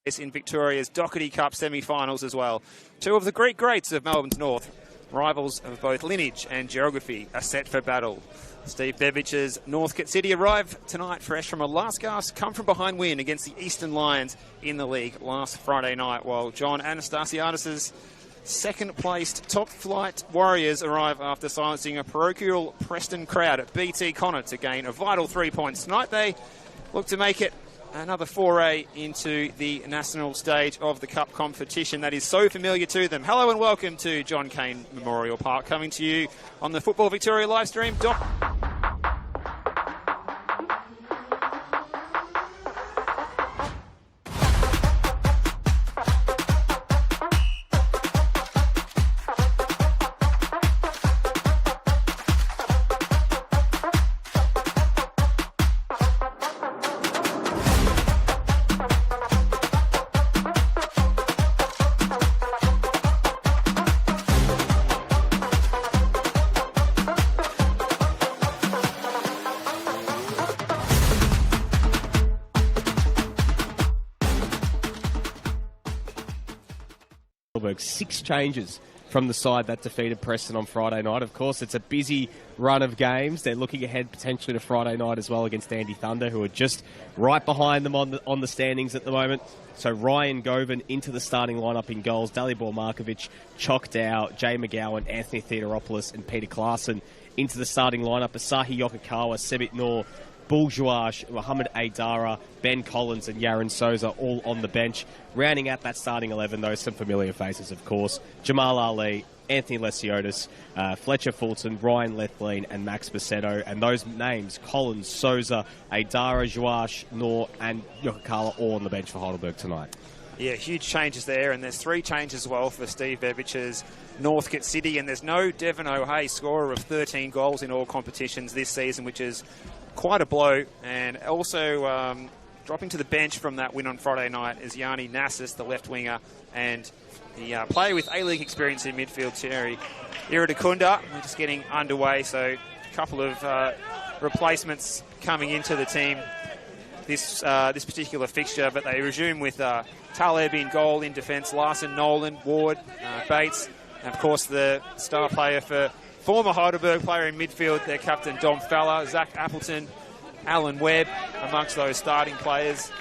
in Victoria's Dockerty Cup semi-finals as well. Two of the Greek greats of Melbourne's North, rivals of both lineage and geography, are set for battle. Steve Bevich's Northcote City arrive tonight fresh from a last-gasp come-from-behind win against the Eastern Lions in the league last Friday night, while John Anastasiadis' second-placed top-flight Warriors arrive after silencing a parochial Preston crowd at BT Connor to gain a vital 3 points tonight. They look to make it another foray into the national stage of the Cup competition that is so familiar to them. Hello and welcome to John Cain Memorial Park, coming to you on the Football Victoria live stream. Heidelberg, 6 changes from the side that defeated Preston on Friday night. Of course, it's a busy run of games. They're looking ahead potentially to Friday night as well against Andy Thunder, who are just right behind them on the standings at the moment. So Ryan Govan into the starting lineup in goals. Dalibor Markovic, Chock Dow, Jay McGowan, Anthony Theodoropoulos and Peter Clarkson into the starting lineup. Asahi Yokokawa, Sebit Noor, Bourgeois, Mohamed Aidara, Ben Collins and Yaron Souza all on the bench. Rounding out that starting 11, though, some familiar faces, of course. Jamal Ali, Anthony Lesiotis, Fletcher Fulton, Ryan Lethlean and Max Basetto. And those names, Collins, Souza, Aidara, Joash, Noor and Yokokawa, all on the bench for Heidelberg tonight. Yeah, huge changes there, and there's 3 changes as well for Steve Bevich's Northcote City, and there's no Devon O'Hay, scorer of 13 goals in all competitions this season, which is quite a blow. And also dropping to the bench from that win on Friday night is Yanni Nassis, the left winger, and the player with A-League experience in midfield, Thierry Iridakunda. We're just getting underway, so a couple of replacements coming into the team this particular fixture, but they resume with Taleb in goal, in defence, Larson, Nolan, Ward, Bates, and of course the star player for former Heidelberg player in midfield, their captain Dom Fowler, Zach Appleton, Alan Webb amongst those starting players,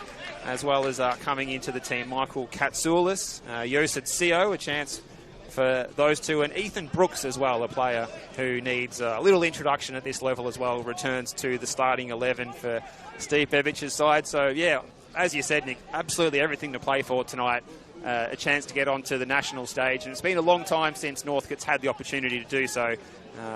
as well as coming into the team Michael Katsoulis, Yosid Seo, a chance for those two, and Ethan Brooks as well, a player who needs a little introduction at this level as well, returns to the starting 11 for Steve Bevich's side. So yeah, as you said, Nick, absolutely everything to play for tonight. A chance to get onto the national stage, and it's been a long time since Northcote's had the opportunity to do so,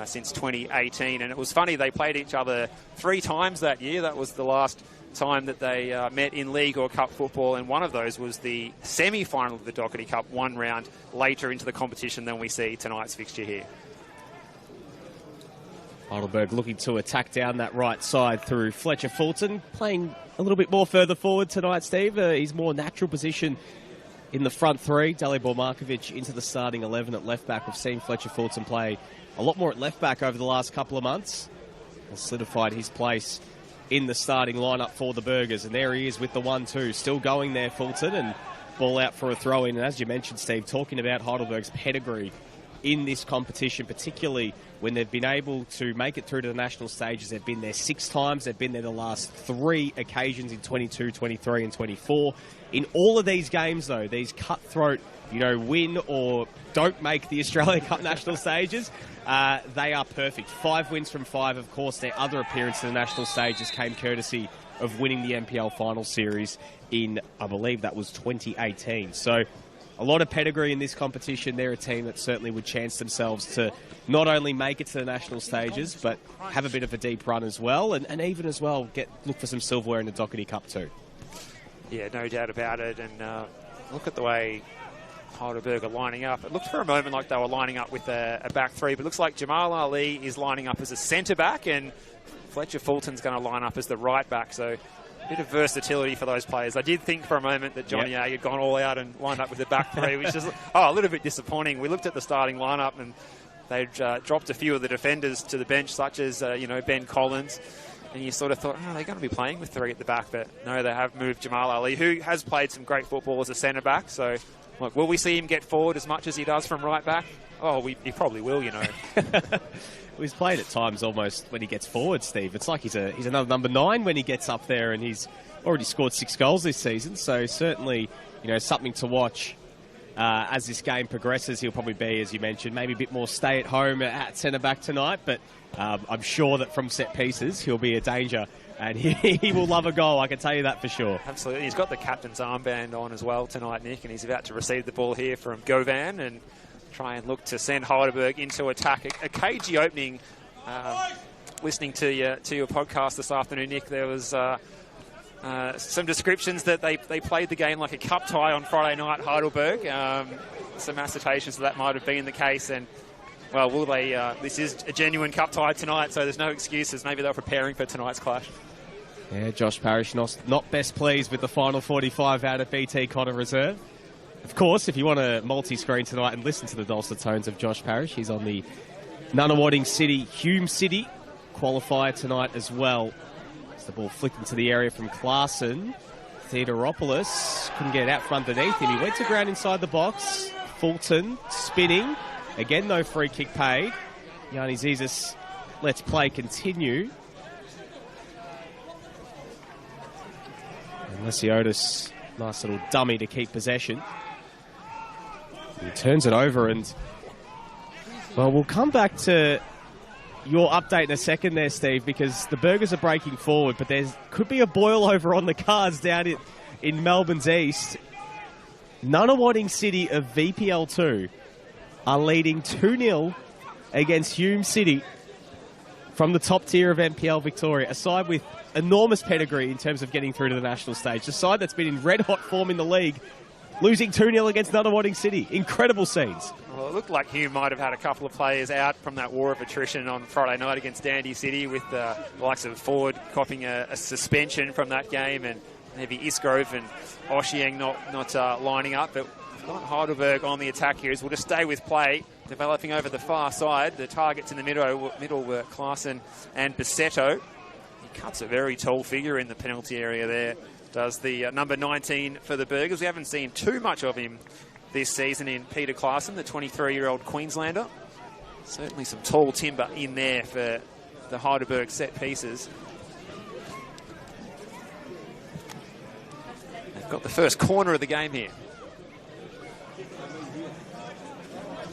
since 2018. And it was funny, they played each other 3 times that year. That was the last time that they met in league or cup football, and one of those was the semi-final of the Dockerty Cup, 1 round later into the competition than we see tonight's fixture here. Heidelberg looking to attack down that right side through Fletcher Fulton, playing a little bit more further forward tonight, Steve. His more natural position in the front 3. Dalibor Markovic into the starting 11 at left back. We've seen Fletcher Fulton play a lot more at left back over the last couple of months. Has solidified his place in the starting lineup for the Burgers, and there he is with the 1-2, still going there, Fulton, and ball out for a throw-in. And as you mentioned, Steve, talking about Heidelberg's pedigree in this competition, particularly when they've been able to make it through to the national stages. They've been there 6 times. They've been there the last 3 occasions in 22, 23 and 24. In all of these games, though, these cutthroat, win or don't make the Australia Cup national stages, they are perfect. 5 wins from 5. Of course, their other appearance in the national stages came courtesy of winning the NPL final series in, I believe that was 2018. So a lot of pedigree in this competition. They're a team that certainly would chance themselves to not only make it to the national stages, but have a bit of a deep run as well, and even as well look for some silverware in the Dockerty Cup too. Yeah, no doubt about it. And look at the way Heidelberg are lining up. It looked for a moment like they were lining up with a back 3, but it looks like Jamal Ali is lining up as a centre back, and Fletcher Fulton's going to line up as the right back. So a bit of versatility for those players. I did think for a moment that Johnny A had gone all out and lined up with the back 3, which is a little bit disappointing. We looked at the starting lineup and they'd dropped a few of the defenders to the bench, such as Ben Collins. And you sort of thought, oh, they're going to be playing with 3 at the back. But no, they have moved Jamal Ali, who has played some great football as a centre-back. So, look, will we see him get forward as much as he does from right back? Oh, he probably will, you know. He's played at times almost when he gets forward, Steve. It's like he's another number 9 when he gets up there, and he's already scored 6 goals this season. So certainly, you know, something to watch as this game progresses. He'll probably be, as you mentioned, maybe a bit more stay-at-home at centre-back tonight. But I'm sure that from set pieces, he'll be a danger. And he will love a goal, I can tell you that for sure. Absolutely. He's got the captain's armband on as well tonight, Nick, and he's about to receive the ball here from Govan and try and look to send Heidelberg into attack. A cagey opening. Listening to your podcast this afternoon, Nick, there was some descriptions that they played the game like a cup tie on Friday night, Heidelberg. Some assertions that might have been the case, and well, will they? This is a genuine cup tie tonight, so there's no excuses. Maybe they're preparing for tonight's clash. Yeah, Josh Parrish not best pleased with the final 45 out of BT Connor Reserve. Of course, if you want to multi-screen tonight and listen to the dulcet tones of Josh Parrish, he's on the Nunawading City, Hume City qualifier tonight as well. As the ball flicked into the area from Klaassen. Theodoropoulos couldn't get it out front underneath him. He went to ground inside the box. Fulton spinning. Again, no free kick paid. Yanni Zizis lets play continue. And Lesiotis, nice little dummy to keep possession. He turns it over and, well, we'll come back to your update in a second there, Steve, because the Burgers are breaking forward, but there could be a boil over on the cards down in Melbourne's East. Nunawading City of VPL2 are leading 2-0 against Hume City from the top tier of NPL Victoria, a side with enormous pedigree in terms of getting through to the national stage, a side that's been in red-hot form in the league, losing 2-0 against Nunawading City. Incredible scenes. Well, it looked like Hume might have had a couple of players out from that war of attrition on Friday night against Dandy City, with the likes of Ford copying a suspension from that game, and maybe Isgrove and Oshieng not lining up. But we've got Heidelberg on the attack here, as we'll just stay with play, developing over the far side. The targets in the middle were Klaassen and Bassetto. He cuts a very tall figure in the penalty area there, does the number 19 for the Burgers. We haven't seen too much of him this season in Peter Klaassen, the 23-year-old Queenslander. Certainly some tall timber in there for the Heidelberg set pieces. They've got the first corner of the game here.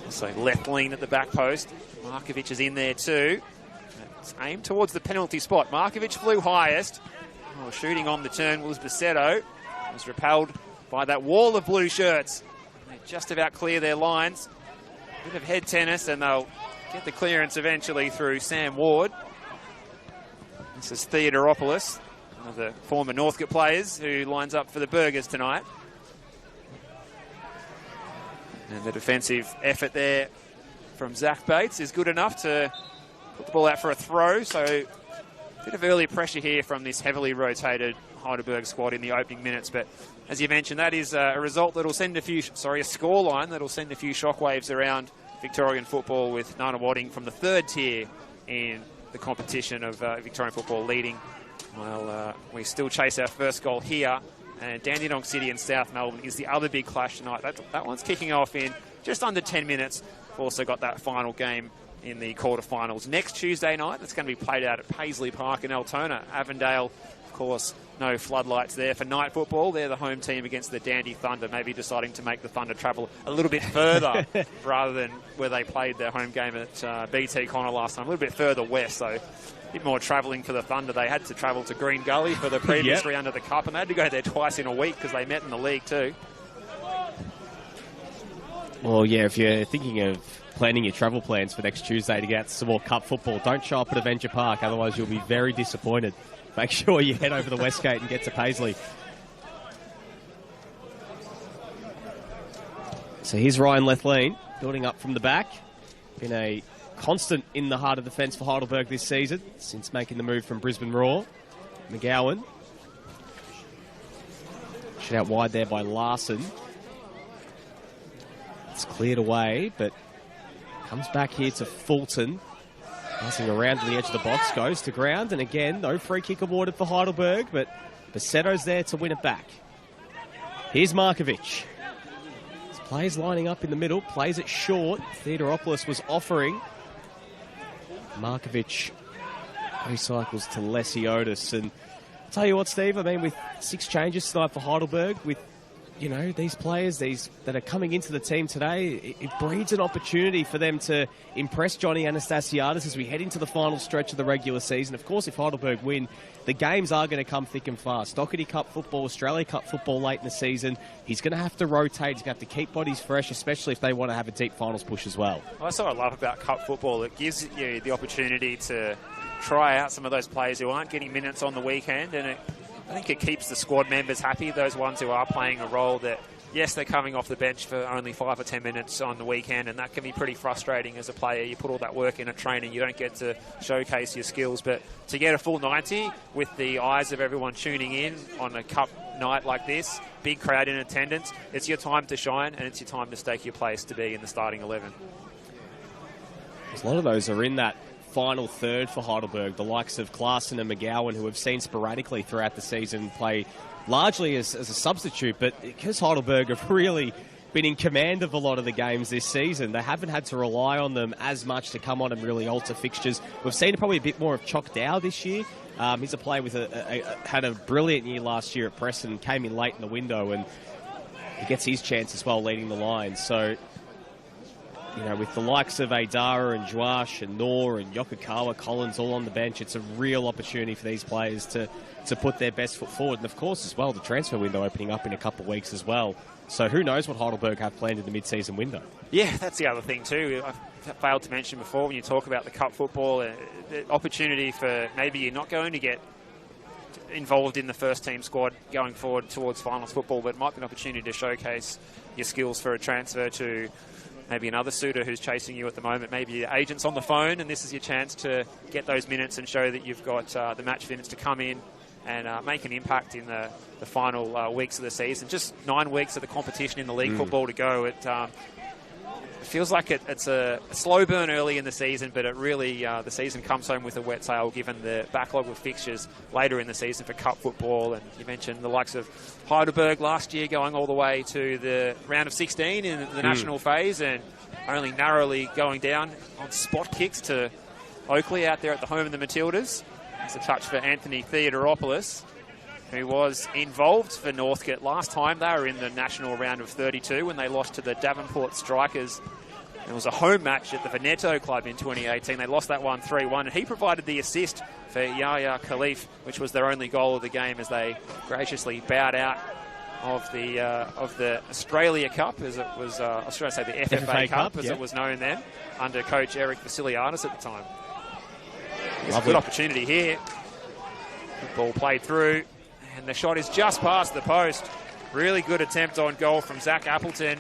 So left lean at the back post. Markovic is in there too. It's aimed towards the penalty spot. Markovic flew highest. Oh, shooting on the turn was Bassetto. Was repelled by that wall of blue shirts. They just about clear their lines. Bit of head tennis, and they'll get the clearance eventually through Sam Ward. This is Theodoropoulos, one of the former Northcote players who lines up for the Burgers tonight. And the defensive effort there from Zach Bates is good enough to put the ball out for a throw. So a bit of early pressure here from this heavily rotated Heidelberg squad in the opening minutes. But as you mentioned, that is a result that'll send a scoreline that'll send a few shockwaves around Victorian football, with Nunawading from the third tier in the competition of Victorian football leading. Well, we still chase our first goal here. And Dandenong City and South Melbourne is the other big clash tonight. That one's kicking off in just under 10 minutes. We've also got that final game in the quarterfinals next Tuesday night. It's going to be played out at Paisley Park in Altona. Avondale, of course, no floodlights there for night football. They're the home team against the Dandy Thunder, maybe deciding to make the Thunder travel a little bit further rather than where they played their home game at BT Connor last time, a little bit further west. So a bit more travelling for the Thunder. They had to travel to Green Gully for the previous round of the Cup, and they had to go there twice in a week because they met in the league too. Well, yeah, if you're thinking of planning your travel plans for next Tuesday to get some more Cup football, don't show up at Avenger Park, otherwise you'll be very disappointed. Make sure you head over the Westgate and get to Paisley. So here's Ryan Lethlean, building up from the back. Been a constant in the heart of defence for Heidelberg this season, since making the move from Brisbane Roar. McGowan. Shot out wide there by Larson. It's cleared away, but comes back here to Fulton. Passing around to the edge of the box, goes to ground, and again, no free kick awarded for Heidelberg, but Basetto's there to win it back. Here's Markovic. His players lining up in the middle, plays it short. Theodoropoulos was offering. Markovic recycles to Lesiotis, and I'll tell you what, Steve, I mean, with 6 changes tonight for Heidelberg, with these players that are coming into the team today, it breeds an opportunity for them to impress Johnny Anastasiadis as we head into the final stretch of the regular season. Of course, if Heidelberg win, the games are going to come thick and fast. Dockerty Cup football, Australia Cup football late in the season. He's going to have to rotate. He's going to have to keep bodies fresh, especially if they want to have a deep finals push as well. That's what I love about Cup football. It gives you the opportunity to try out some of those players who aren't getting minutes on the weekend, and I think it keeps the squad members happy, those ones who are playing a role that, yes, they're coming off the bench for only 5 or 10 minutes on the weekend, and that can be pretty frustrating as a player. You put all that work in at training, you don't get to showcase your skills, but to get a full 90 with the eyes of everyone tuning in on a cup night like this, big crowd in attendance, it's your time to shine, and it's your time to stake your place to be in the starting 11. A lot of those are in that final third for Heidelberg, the likes of Klaassen and McGowan, who have seen sporadically throughout the season play largely as a substitute, but because Heidelberg have really been in command of a lot of the games this season, they haven't had to rely on them as much to come on and really alter fixtures. We've seen probably a bit more of Choc Dow this year. He's a player with had a brilliant year last year at Preston, came in late in the window, and he gets his chance as well leading the line. So, with the likes of Adara and Joash and Noor and Yokokawa, Collins all on the bench, it's a real opportunity for these players to put their best foot forward. And, of course, as well, the transfer window opening up in a couple of weeks as well. So who knows what Heidelberg have planned in the mid-season window. Yeah, that's the other thing too. I failed to mention before when you talk about the cup football, the opportunity for maybe you're not going to get involved in the first team squad going forward towards finals football, but it might be an opportunity to showcase your skills for a transfer to maybe another suitor who's chasing you at the moment. Maybe your agent's on the phone, and this is your chance to get those minutes and show that you've got the match fitness to come in and make an impact in the final weeks of the season. Just 9 weeks of the competition in the league football to go. It feels like it's a slow burn early in the season, but it really, the season comes home with a wet sail given the backlog of fixtures later in the season for cup football. And you mentioned the likes of Heidelberg last year going all the way to the round of 16 in the national phase and only narrowly going down on spot kicks to Oakley out there at the home of the Matildas. It's a touch for Anthony Theodoropoulos, who was involved for Northcote last time. They were in the national round of 32 when they lost to the Davenport Strikers. It was a home match at the Veneto Club in 2018. They lost that one 3-1, and he provided the assist for Yahya Khalif, which was their only goal of the game as they graciously bowed out of the Australia Cup, as it was, I was trying to say the FFA Cup, as it was known then, under coach Eric Vasiliadis at the time. It's a good opportunity here. Good ball played through, and the shot is just past the post. Really good attempt on goal from Zach Appleton.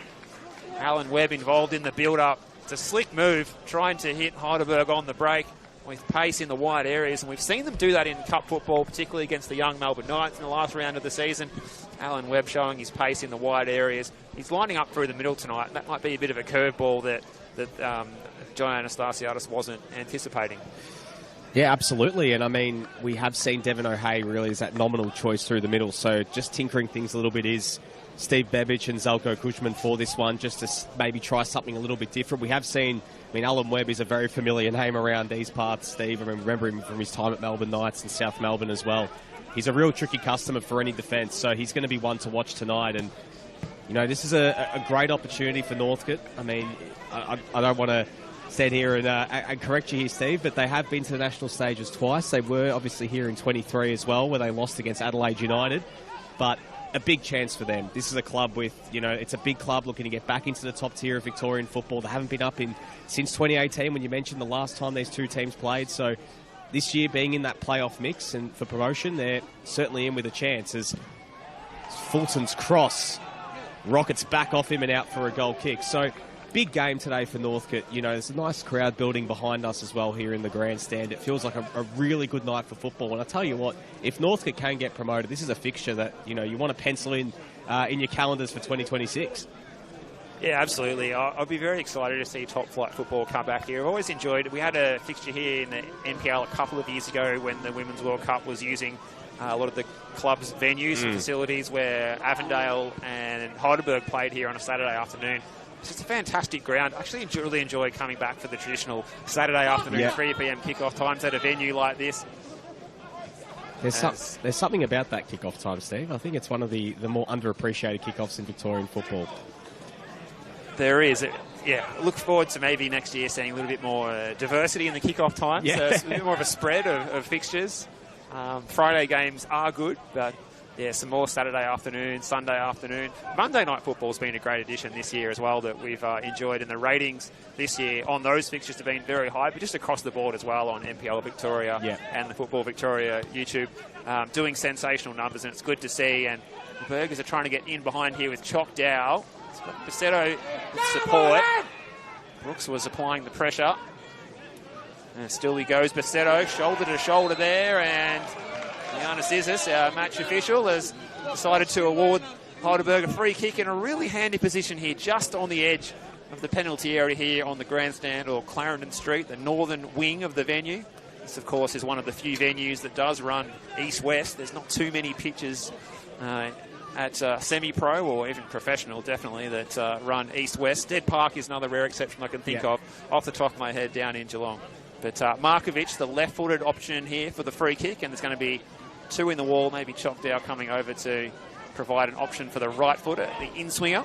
Alan Webb involved in the build-up. It's a slick move, trying to hit Heidelberg on the break with pace in the wide areas, and we've seen them do that in cup football, particularly against the young Melbourne Knights in the last round of the season. Alan Webb showing his pace in the wide areas. He's lining up through the middle tonight. That might be a bit of a curveball that John Anastasiadis wasn't anticipating. Yeah, absolutely. And I mean, we have seen Devon O'Hay really as that nominal choice through the middle. So just tinkering things a little bit is Steve Bebic and Zelko Kuzman for this one, just to maybe try something a little bit different. We have seen, Alan Webb is a very familiar name around these parts, Steve. I remember him from his time at Melbourne Knights and South Melbourne as well. He's a real tricky customer for any defence, so he's going to be one to watch tonight. And, this is a great opportunity for Northcote. I don't want to stand here and correct you here, Steve, but they have been to the national stages twice. They were obviously here in 23 as well, where they lost against Adelaide United. But a big chance for them. This is a club with, it's a big club looking to get back into the top tier of Victorian football. They haven't been up since 2018 when you mentioned the last time these two teams played. So this year being in that playoff mix and for promotion, they're certainly in with a chance as Fulton's cross rockets back off him and out for a goal kick. So big game today for Northcote. There's a nice crowd building behind us as well here in the grandstand. It feels like a really good night for football. And I tell you what, if Northcote can get promoted, this is a fixture that, you want to pencil in your calendars for 2026. Yeah, absolutely. I'll be very excited to see top flight football come back here. I've always enjoyed it. We had a fixture here in the NPL a couple of years ago when the Women's World Cup was using a lot of the club's venues and facilities, where Avondale and Heidelberg played here on a Saturday afternoon. It's just a fantastic ground. I actually really enjoy coming back for the traditional Saturday afternoon 3 p.m. kickoff times at a venue like this. There's something about that kickoff time, Steve. I think it's one of the more underappreciated kickoffs in Victorian football. There is. Look forward to maybe next year seeing a little bit more diversity in the kickoff time. Yeah. So it's a bit more of a spread of fixtures. Friday games are good, but some more Saturday afternoon, Sunday afternoon. Monday night football's been a great addition this year as well that we've enjoyed, and the ratings this year on those fixtures have been very high, but just across the board as well on NPL Victoria and the Football Victoria YouTube, doing sensational numbers, and it's good to see. And the Burgers are trying to get in behind here with Chock Dow. Basetto with support. Brooks was applying the pressure. And still he goes, Basetto, shoulder to shoulder there, and Giannis Isis, our match official, has decided to award Heidelberg a free kick in a really handy position here, just on the edge of the penalty area here on the grandstand, or Clarendon Street, the northern wing of the venue. This, of course, is one of the few venues that does run east-west. There's not too many pitches at semi-pro or even professional, definitely, that run east-west. Stead Park is another rare exception I can think of off the top of my head down in Geelong. But Markovic, the left-footed option here for the free kick, and there's going to be two in the wall, maybe Chock Dow coming over to provide an option for the right footer, the in-swinger.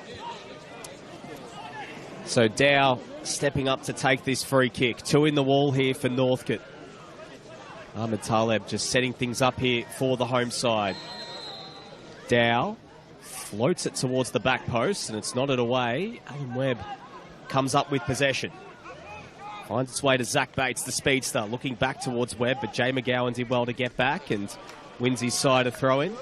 So Dow stepping up to take this free kick. Two in the wall here for Northcote. Ahmed Taleb just setting things up here for the home side. Dow floats it towards the back post, and it's nodded away. Alan Webb comes up with possession. Finds its way to Zach Bates, the speedster, looking back towards Webb, but Jay McGowan did well to get back and wins his side a throw-in.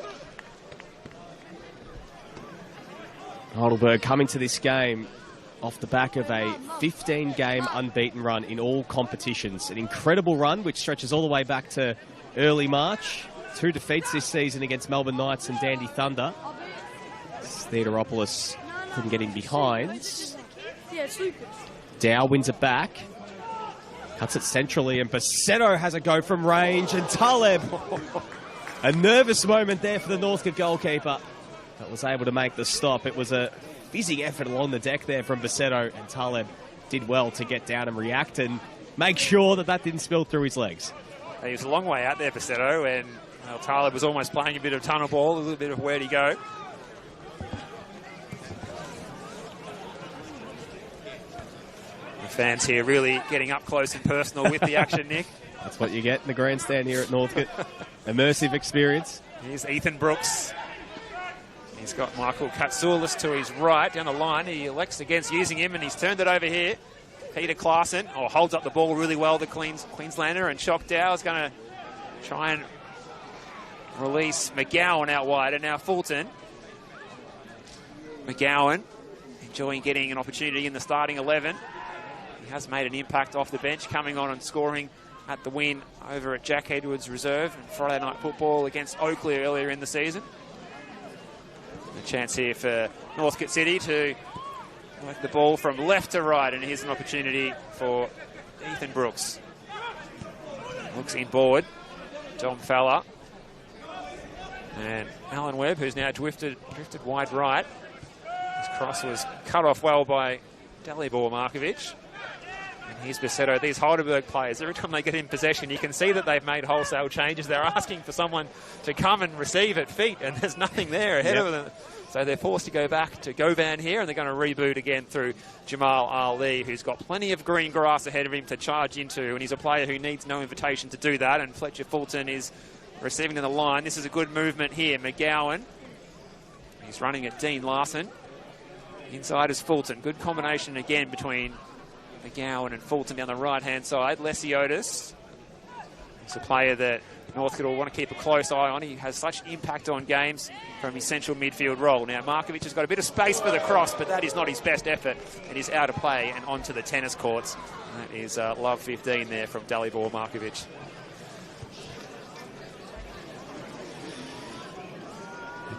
Heidelberg coming to this game off the back of a 15-game unbeaten run in all competitions. An incredible run, which stretches all the way back to early March. 2 defeats this season against Melbourne Knights and Dandy Thunder. Theodoropoulos couldn't get in behind. Dow wins it back. Cuts it centrally, and Basetto has a go from range, and Taleb. A nervous moment there for the Northcote goalkeeper, but was able to make the stop. It was a fizzing effort along the deck there from Basetto, and Taleb did well to get down and react and make sure that didn't spill through his legs. He was a long way out there, Basetto, and Taleb was almost playing a bit of tunnel ball, a little bit of where'd he go. Fans here really getting up close and personal with the action, Nick. That's what you get in the grandstand here at Northcote. Immersive experience. Here's Ethan Brooks. He's got Michael Katsoulis to his right down the line. He elects against using him, and he's turned it over here. Peter Klaassen holds up the ball really well, the Queenslander, and Chock Dow is going to try and release McGowan out wide, and now Fulton. McGowan enjoying getting an opportunity in the starting 11. He has made an impact off the bench, coming on and scoring at the win over at Jack Edwards Reserve in Friday night football against Oakley earlier in the season. A chance here for Northcote City to work the ball from left to right, and here's an opportunity for Ethan Brooks. Looks inboard. Dom Fowler. And Alan Webb, who's now drifted wide right. His cross was cut off well by Dalibor Markovic. And here's Basetto. These Heidelberg players, every time they get in possession, you can see that they've made wholesale changes. They're asking for someone to come and receive at feet, and there's nothing there ahead of them. So they're forced to go back to Govan here, and they're going to reboot again through Jamal Ali, who's got plenty of green grass ahead of him to charge into, and he's a player who needs no invitation to do that, and Fletcher Fulton is receiving in the line. This is a good movement here. McGowan, he's running at Dean Larson. Inside is Fulton. Good combination again between McGowan and Fulton down the right-hand side. Lesiotis, he's a player that Northcote will want to keep a close eye on. He has such impact on games from his central midfield role. Now, Markovic has got a bit of space for the cross, but that is not his best effort. It is out of play and onto the tennis courts. That is love 15 there from Dalibor Markovic.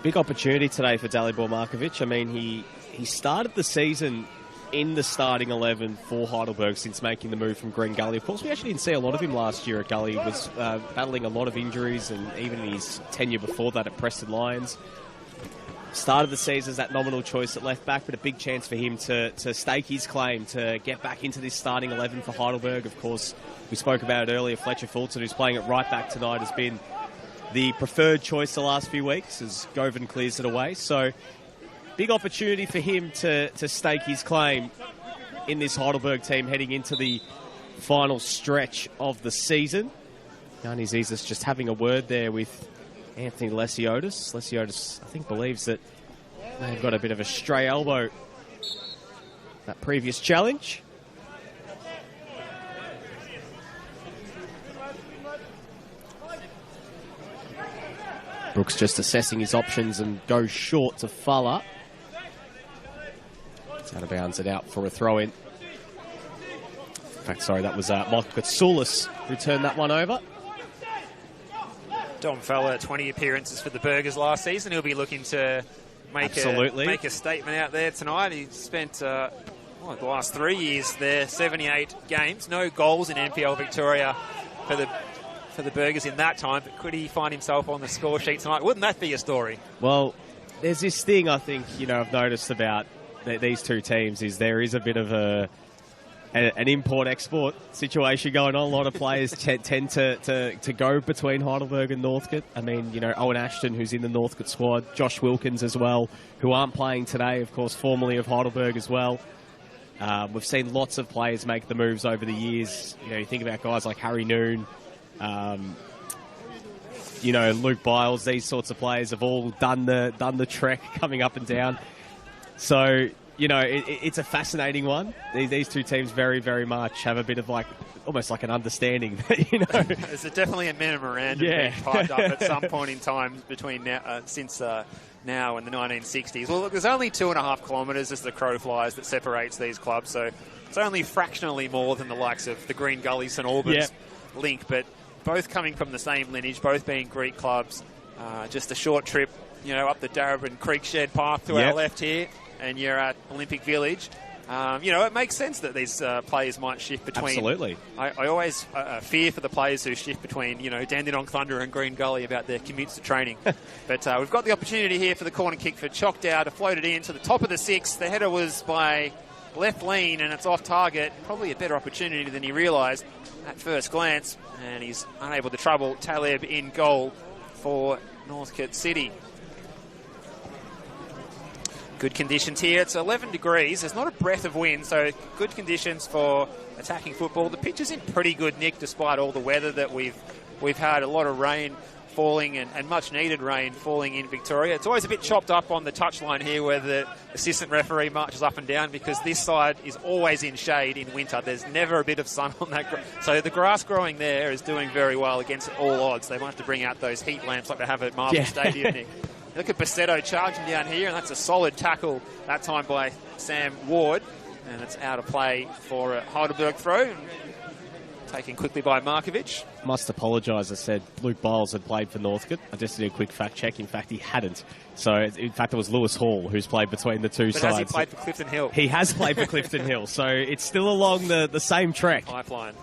Big opportunity today for Dalibor Markovic. I mean, he started the season in the starting 11 for Heidelberg since making the move from Green Gully. Of course, we actually didn't see a lot of him last year at Gully. He was battling a lot of injuries, and even in his tenure before that at Preston Lions. Started the season as that nominal choice at left back, but a big chance for him to stake his claim to get back into this starting 11 for Heidelberg. Of course, we spoke about it earlier, Fletcher Fulton, who's playing at right back tonight, has been the preferred choice the last few weeks as Govan clears it away. So, big opportunity for him to stake his claim in this Heidelberg team heading into the final stretch of the season. Yanni Zizas just having a word there with Anthony Lesiotis. Lesiotis, I think, believes that they've got a bit of a stray elbow that previous challenge. Brooks just assessing his options and goes short to Fala. It's out of bounds and out for a throw-in. In fact, sorry, that was Michael Katsoulis who turned that one over. Dom Fella, 20 appearances for the Burgers last season. He'll be looking to make a statement out there tonight. He spent the last 3 years there, 78 games, no goals in NPL Victoria for the Burgers in that time. But could he find himself on the score sheet tonight? Wouldn't that be a story? Well, there's this thing I think I've noticed about these two teams is there is a bit of an import-export situation going on. A lot of players tend to go between Heidelberg and Northcote. I mean, Owen Ashton, who's in the Northcote squad, Josh Wilkins as well, who aren't playing today, of course, formerly of Heidelberg as well. We've seen lots of players make the moves over the years. You think about guys like Harry Noon, Luke Biles. These sorts of players have all done the trek coming up and down. So, it's a fascinating one. These two teams very, very much have a bit of almost like an understanding. There's definitely a memorandum being typed up at some point in time between now, since now and the 1960s. Well, look, there's only 2.5 kilometres as the crow flies that separates these clubs, so it's only fractionally more than the likes of the Green Gully St Albans link, but both coming from the same lineage, both being Greek clubs. Just a short trip, up the Darabin Creek Shed Path to our left here, and you're at Olympic Village. It makes sense that these players might shift between. Absolutely. I always fear for the players who shift between, Dandenong Thunder and Green Gully about their commutes to training. But we've got the opportunity here for the corner kick for Choctaw to float it in to the top of the 6. The header was by left lean, and it's off target. Probably a better opportunity than he realised at first glance. And he's unable to trouble Taleb in goal for Northcote City. Good conditions here. It's 11 degrees. There's not a breath of wind, so good conditions for attacking football. The pitch is in pretty good nick despite all the weather that we've had. A lot of rain falling and much needed rain falling in Victoria. It's always a bit chopped up on the touchline here where the assistant referee marches up and down because this side is always in shade in winter. There's never a bit of sun on that. So the grass growing there is doing very well against all odds. They might have to bring out those heat lamps like they have at Marvel Stadium, Nick. Look at Bassetto charging down here, and that's a solid tackle that time by Sam Ward. And it's out of play for a Heidelberg throw. Taken quickly by Markovic. Must apologise, I said Luke Biles had played for Northcote. I just did a quick fact check. In fact, he hadn't. So, in fact, it was Lewis Hall who's played between the two sides. Has he played for Clifton Hill? He has played for Clifton Hill. So, it's still along the same track. Pipeline.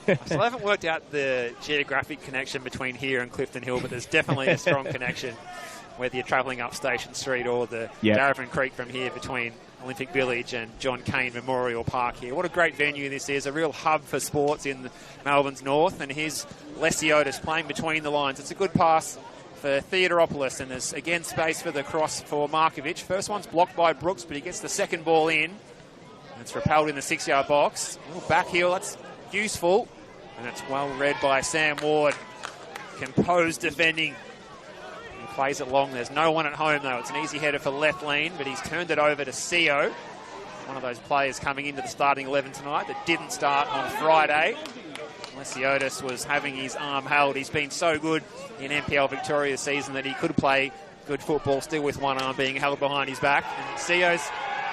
I still haven't worked out the geographic connection between here and Clifton Hill, but there's definitely a strong connection, whether you're travelling up Station Street or the Darabin Creek from here between Olympic Village and John Cain Memorial Park here. What a great venue this is, a real hub for sports in Melbourne's north, and here's Lesiotis playing between the lines. It's a good pass for Theodoropoulos, and there's again space for the cross for Markovic. First one's blocked by Brooks, but he gets the second ball in, and it's repelled in the 6-yard box. A little back heel, that's useful, and it's well read by Sam Ward. Composed defending. Plays it long. There's no one at home, though. It's an easy header for left lane, but he's turned it over to Seo, one of those players coming into the starting 11 tonight that didn't start on Friday. Lesiotis was having his arm held. He's been so good in NPL Victoria this season that he could play good football still with one arm being held behind his back. And Seo's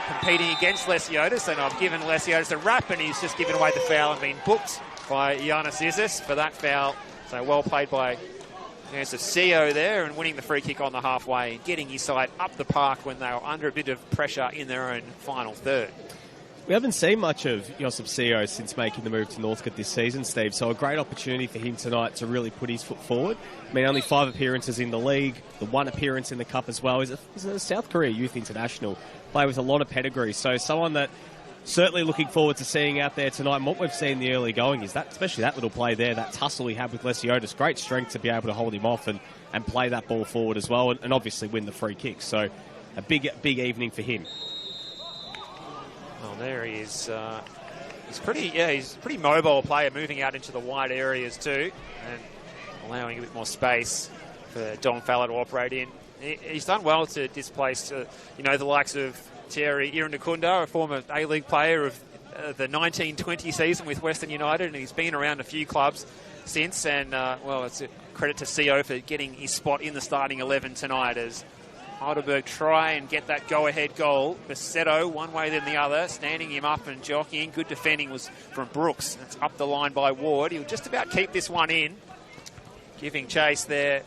competing against Lesiotis, and I've given Lesiotis a rap, and he's just given away the foul and been booked by Giannis Isis for that foul. So well played by There's a CO there and winning the free kick on the halfway, getting his side up the park when they were under a bit of pressure in their own final third. We haven't seen much of Josip CO since making the move to Northcote this season, Steve, so a great opportunity for him tonight to really put his foot forward. I mean, only 5 appearances in the league, the 1 appearance in the Cup as well. He's a South Korea youth international, player with a lot of pedigree, so someone that certainly looking forward to seeing out there tonight. And what we've seen in the early going is that, especially that little play there, that tussle he had with Lesiotis, great strength to be able to hold him off and play that ball forward as well, and obviously win the free kick. So a big evening for him. Well, there he is. He's a pretty mobile player, moving out into the wide areas too, and allowing a bit more space for Don Fowler to operate in. He's done well to displace, the likes of Thierry Irundakunda, a former A-League player of the 1920 season with Western United, and he's been around a few clubs since. And it's a credit to CO for getting his spot in the starting 11 tonight as Heidelberg try and get that go-ahead goal. Basetto, one way then the other, standing him up and jockeying. Good defending was from Brooks. It's up the line by Ward. He'll just about keep this one in. Giving chase there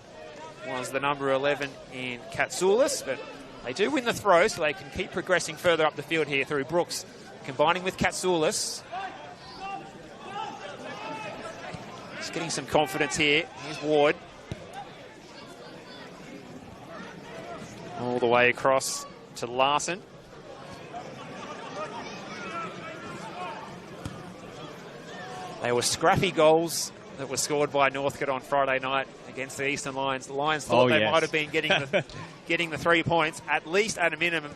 was the number 11 in Katsoulis, but they do win the throw, so they can keep progressing further up the field here through Brooks, combining with Katsoulis. Just getting some confidence here. Here's Ward. All the way across to Larson. They were scrappy goals that were scored by Northcote on Friday night against the Eastern Lions. The Lions thought they might have been getting the 3 points, at least at a minimum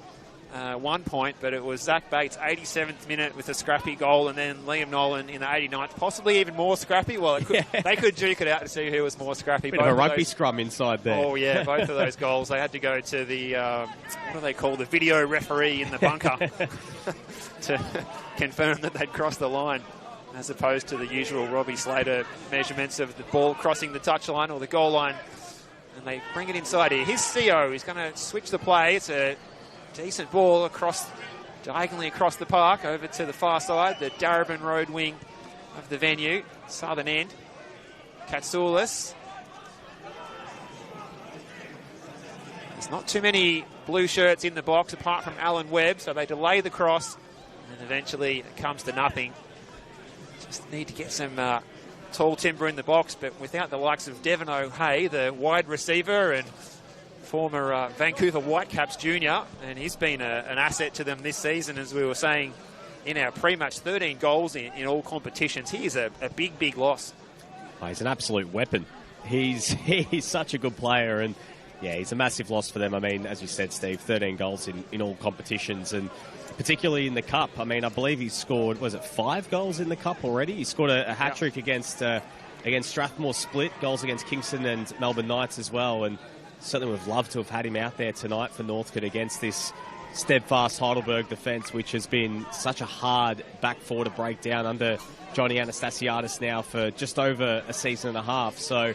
1 point, but it was Zach Bates, 87th minute with a scrappy goal, and then Liam Nolan in the 89th, possibly even more scrappy. Well, they could duke it out to see who was more scrappy. Bit of a rugby scrum inside there. Oh, yeah, both of those goals. They had to go to the, what do they call, the video referee in the bunker to confirm that they'd crossed the line, as opposed to the usual Robbie Slater measurements of the ball crossing the touchline or the goal line. And they bring it inside here. Here's CO. He's going to switch the play. It's a decent ball diagonally across the park over to the far side, the Darebin Road wing of the venue, southern end. Katsoulis. There's not too many blue shirts in the box apart from Alan Webb, so they delay the cross, and eventually it comes to nothing. Just need to get some tall timber in the box, but without the likes of Devon O'Hay, the wide receiver and former Vancouver Whitecaps junior, and he's been an asset to them this season, as we were saying in our pre-match. 13 goals in all competitions. He is a big loss. Oh, he's an absolute weapon. He's such a good player, and yeah, he's a massive loss for them. I mean, as you said, Steve, 13 goals in all competitions, and particularly in the Cup. I mean, I believe he's scored, 5 goals in the Cup already? He scored a hat-trick against Strathmore Split, goals against Kingston and Melbourne Knights as well, and certainly would have loved to have had him out there tonight for Northcote against this steadfast Heidelberg defence, which has been such a hard back four to break down under Johnny Anastasiadis now for just over a season and a half. So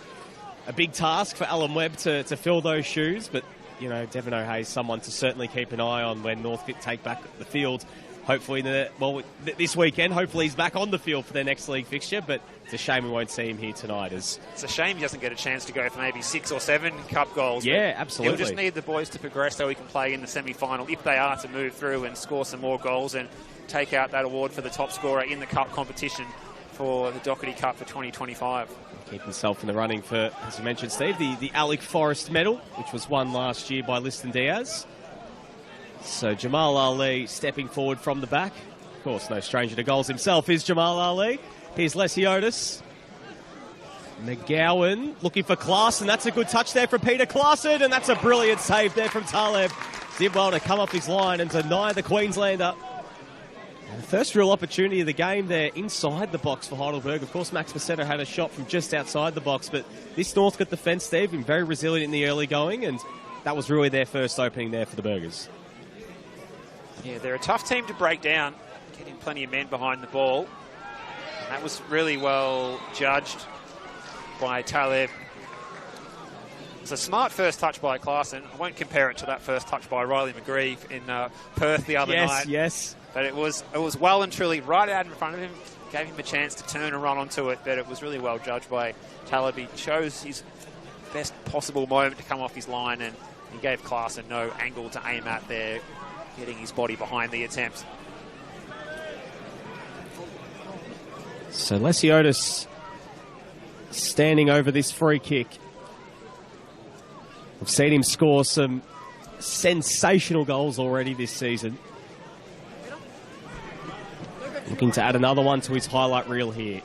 a big task for Alan Webb to fill those shoes, but Devon O'Hay is someone to certainly keep an eye on when Northcote take back the field. Hopefully, this weekend, hopefully he's back on the field for their next league fixture, but it's a shame we won't see him here tonight. It's a shame he doesn't get a chance to go for maybe 6 or 7 Cup goals. Yeah, absolutely. He'll just need the boys to progress so he can play in the semi-final, if they are to move through and score some more goals and take out that award for the top scorer in the Cup competition for the Dockerty Cup for 2025. Keep himself in the running for, as you mentioned, Steve, the Alec Forrest medal, which was won last year by Liston Diaz. So Jamal Ali stepping forward from the back. Of course, no stranger to goals himself is Jamal Ali. Here's Lesiotis. McGowan looking for Klaassen. That's a good touch there from Peter Klaassen, and that's a brilliant save there from Taleb. Did well to come off his line and deny the Queenslander. And the first real opportunity of the game there inside the box for Heidelberg. Of course, Max Basetto had a shot from just outside the box, but this Northcote defence, Steve, been very resilient in the early going, and that was really their first opening there for the Burgers. Yeah, they're a tough team to break down, getting plenty of men behind the ball. And that was really well judged by Taleb. It's a smart first touch by Klaassen. I won't compare it to that first touch by Riley McGree in Perth the other night. Yes. But it was well and truly right out in front of him. Gave him a chance to turn and run onto it, but it was really well judged by Taleb. He shows his best possible moment to come off his line, and he gave Klaassen no angle to aim at there, getting his body behind the attempt. So Lesiotis standing over this free kick. We've seen him score some sensational goals already this season. Looking to add another one to his highlight reel here.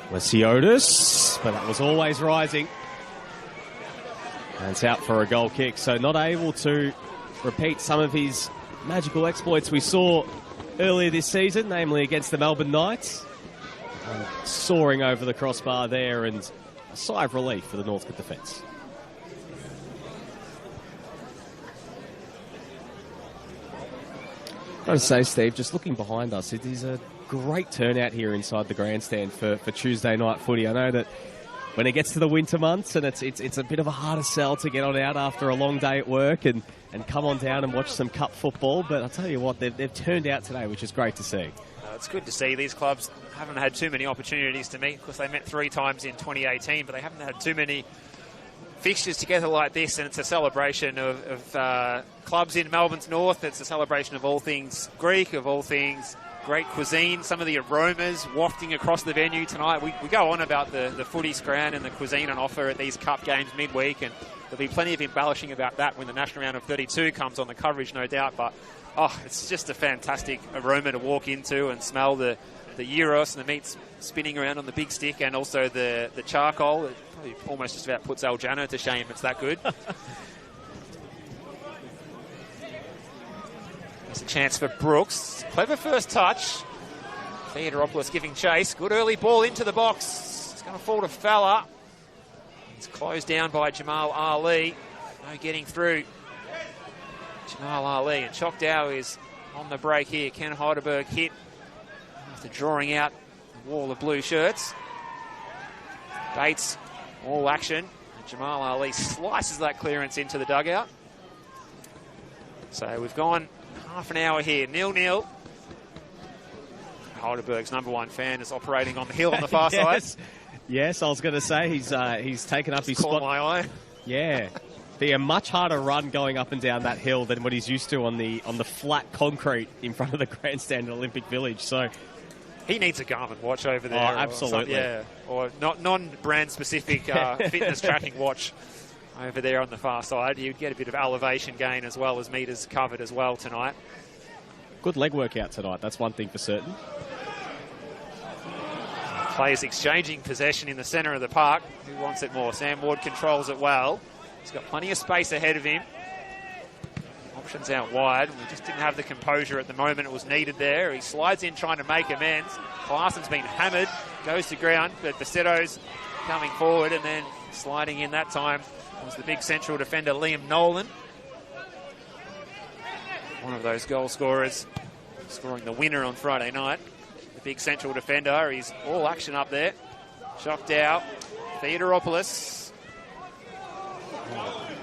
Lesiotis, but that was always rising. And it's out for a goal kick, so not able to repeat some of his magical exploits we saw earlier this season, namely against the Melbourne Knights. Soaring over the crossbar there, and a sigh of relief for the Northcote defence. I've got to say, Steve, just looking behind us, it is a great turnout here inside the grandstand for Tuesday night footy. I know that when it gets to the winter months and it's a bit of a harder sell to get on out after a long day at work and come on down and watch some cup football, but I'll tell you what, they've turned out today, which is great to see. It's good to see. These clubs haven't had too many opportunities to meet. Of course, they met 3 times in 2018, but they haven't had too many fixtures together like this, and it's a celebration of clubs in Melbourne's north. It's a celebration of all things Greek, of all things great cuisine, some of the aromas wafting across the venue tonight. We go on about the footy scran and the cuisine on offer at these cup games midweek, and there'll be plenty of embellishing about that when the national round of 32 comes on the coverage, no doubt. But it's just a fantastic aroma to walk into and smell the gyros and the meat spinning around on the big stick, and also the charcoal. It probably almost just about puts Aljana to shame. It's that good. There's a chance for Brooks. Clever first touch. Theodoropoulos giving chase. Good early ball into the box. It's going to fall to Fowler. It's closed down by Jamal Ali. No getting through. Jamal Ali, and Choctaw is on the break here. Ken Heidelberg hit after drawing out the wall of blue shirts. Bates, all action. And Jamal Ali slices that clearance into the dugout. So we've gone half an hour here, 0-0. Heidelberg's #1 fan is operating on the hill on the far side. Yes, I was going to say he's taken up his spot. My eye. Yeah. Be a much harder run going up and down that hill than what he's used to on the flat concrete in front of the grandstand at Olympic Village. So he needs a Garmin watch over there. Oh, absolutely. Or non-brand specific fitness tracking watch over there on the far side. He would get a bit of elevation gain as well as meters covered as well tonight. Good leg workout tonight, that's one thing for certain. Players exchanging possession in the centre of the park. Who wants it more? Sam Ward controls it well. He's got plenty of space ahead of him. Options out wide. We just didn't have the composure at the moment it was needed there. He slides in trying to make amends. Klaassen's been hammered, goes to ground, but Bassetto's coming forward, and then sliding in that time was the big central defender Liam Nolan. One of those goal scorers, scoring the winner on Friday night. The big central defender, he's all action up there. Shocked out. Theodoropoulos.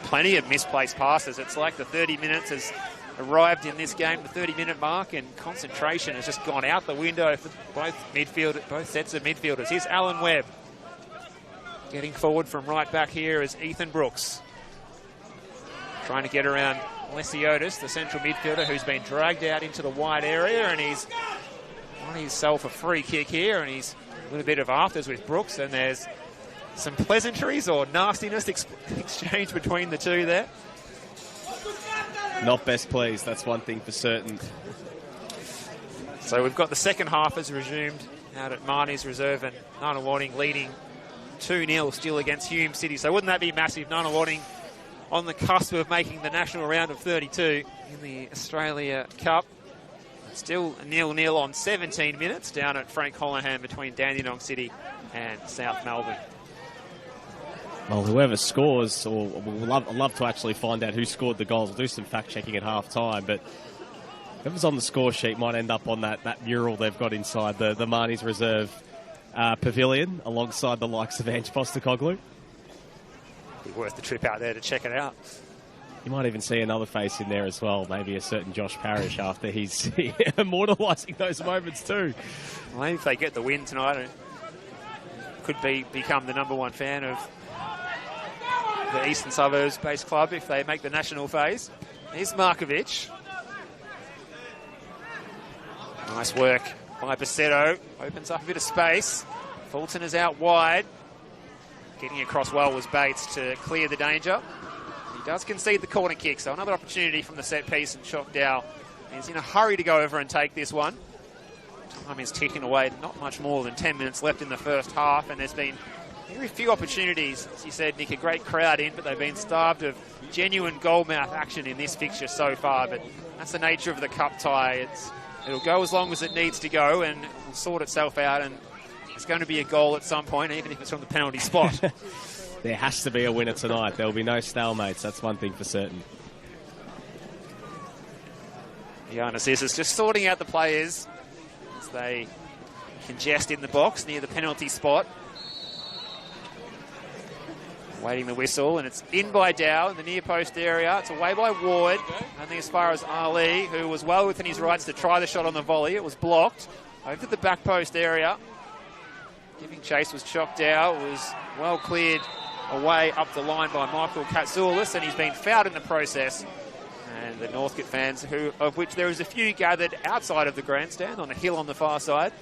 Plenty of misplaced passes. It's like the 30 minutes has arrived in this game, the 30-minute mark, and concentration has just gone out the window for both sets of midfielders. Here's Alan Webb. Getting forward from right back here is Ethan Brooks. Trying to get around Lesiotis, the central midfielder, who's been dragged out into the wide area, and he's won himself a free kick here, and he's a little bit of afters with Brooks, and there's some pleasantries or nastiness exchanged between the two there. Not best pleased, that's one thing for certain. So we've got the second half has resumed out at Marnie's Reserve, and Nunawading leading 2-0 still against Hume City. So wouldn't that be massive? Nunawading on the cusp of making the national round of 32 in the Australia Cup. Still 0-0 on 17 minutes down at Frank Holohan between Dandenong City and South Melbourne. Well, whoever scores, or we'll love to actually find out who scored the goals. We'll do some fact-checking at half-time, but whoever's on the score sheet might end up on that mural they've got inside the Marnie's Reserve pavilion alongside the likes of Ange Postecoglou. Be worth the trip out there to check it out. You might even see another face in there as well, maybe a certain Josh Parrish after he's immortalising those moments too. Well, maybe if they get the win tonight, it could become the #1 fan of the Eastern Suburbs-based club if they make the national phase. Here's Markovic. Nice work by Basetto. Opens up a bit of space. Fulton is out wide. Getting across well was Bates to clear the danger. He does concede the corner kick, so another opportunity from the set piece, and Choctaw is in a hurry to go over and take this one. Time is ticking away. Not much more than 10 minutes left in the first half, and there's been very few opportunities. As you said, Nick, a great crowd in, but they've been starved of genuine goalmouth action in this fixture so far. But that's the nature of the cup tie. It'll go as long as it needs to go, and it'll sort itself out, and it's going to be a goal at some point, even if it's from the penalty spot. There has to be a winner tonight. There'll be no stalemates. That's one thing for certain. Giannis is just sorting out the players as they congest in the box near the penalty spot. Waiting the whistle, and it's in by Dow in the near post area. It's away by Ward. Only as far as Ali, who was well within his rights to try the shot on the volley. It was blocked. Over to the back post area. Giving chase was Choctaw. It was well cleared away up the line by Michael Katsoulis, and he's been fouled in the process. And the Northcote fans, of which there is a few gathered outside of the grandstand on a hill on the far side.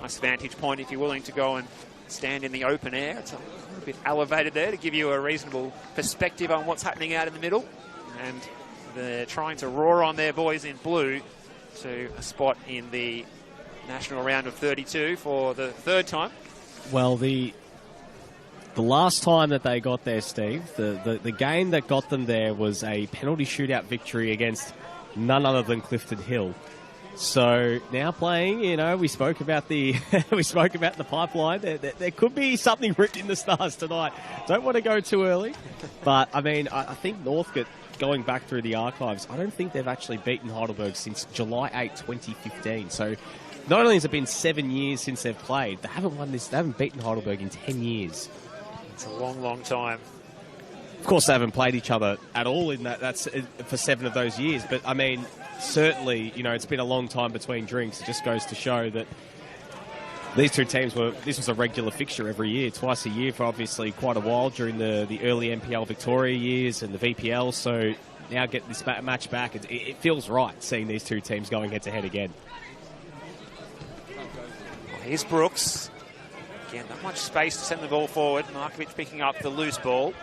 Nice vantage point if you're willing to go and stand in the open air. It's a bit elevated there to give you a reasonable perspective on what's happening out in the middle. And they're trying to roar on their boys in blue to a spot in the national round of 32 for the third time. Well, the last time that they got there, Steve, the game that got them there was a penalty shootout victory against none other than Clifton Hill. So now playing, we spoke about the pipeline. There could be something written in the stars tonight. Don't want to go too early, but I mean, I think Northcote, going back through the archives, I don't think they've actually beaten Heidelberg since July 8, 2015. So not only has it been 7 years since they've played, they haven't won this. They haven't beaten Heidelberg in 10 years. It's a long, long time. Of course, they haven't played each other at all in that's for 7 of those years. But I mean, certainly, it's been a long time between drinks. It just goes to show that these two teams this was a regular fixture every year, twice a year for obviously quite a while during the early NPL Victoria years and the VPL. So now getting this match back, it feels right seeing these two teams going head-to-head again. Here's Brooks. Again, not much space to send the ball forward. Markovic picking up the loose ball.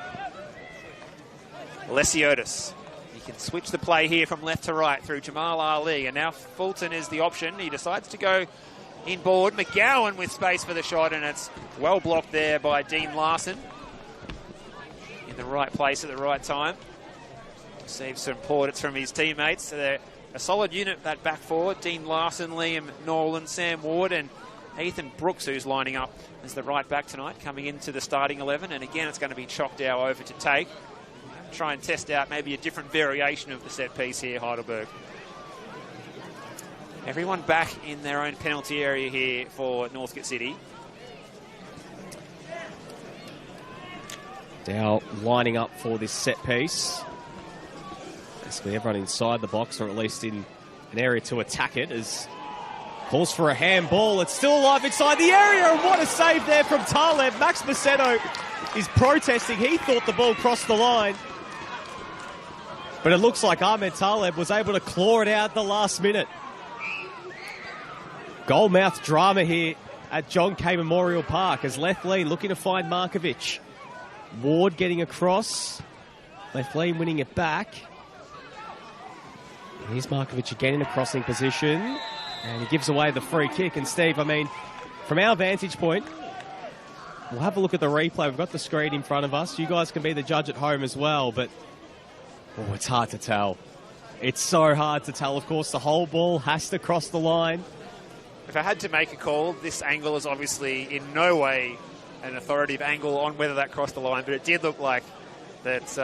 Lesiotis. He can switch the play here from left to right through Jamal Ali, and now Fulton is the option. He decides to go inboard. McGowan with space for the shot, and it's well blocked there by Dean Larson. In the right place at the right time. Receives some plaudits from his teammates. So they're a solid unit, that back forward. Dean Larson, Liam Norland, Sam Ward, and Ethan Brooks, who's lining up as the right back tonight, coming into the starting 11. And again, it's going to be Choctaw over to take. Try and test out maybe a different variation of the set piece here, Heidelberg. Everyone back in their own penalty area here for Northcote City. Dow lining up for this set piece. Basically everyone inside the box, or at least in an area to attack it, as calls for a handball. It's still alive inside the area, and what a save there from Taleb. Max Basetto is protesting. He thought the ball crossed the line. But it looks like Ahmed Taleb was able to claw it out at the last minute. Goalmouth drama here at John Kay Memorial Park as Lethlean looking to find Markovic. Ward getting across. Lethlean winning it back. Here's Markovic again in a crossing position. And he gives away the free kick. And Steve, I mean, from our vantage point, we'll have a look at the replay. We've got the screen in front of us. You guys can be the judge at home as well, but it's hard to tell. It's so hard to tell. Of course, the whole ball has to cross the line. If I had to make a call, this angle is obviously in no way an authoritative angle on whether that crossed the line, but it did look like that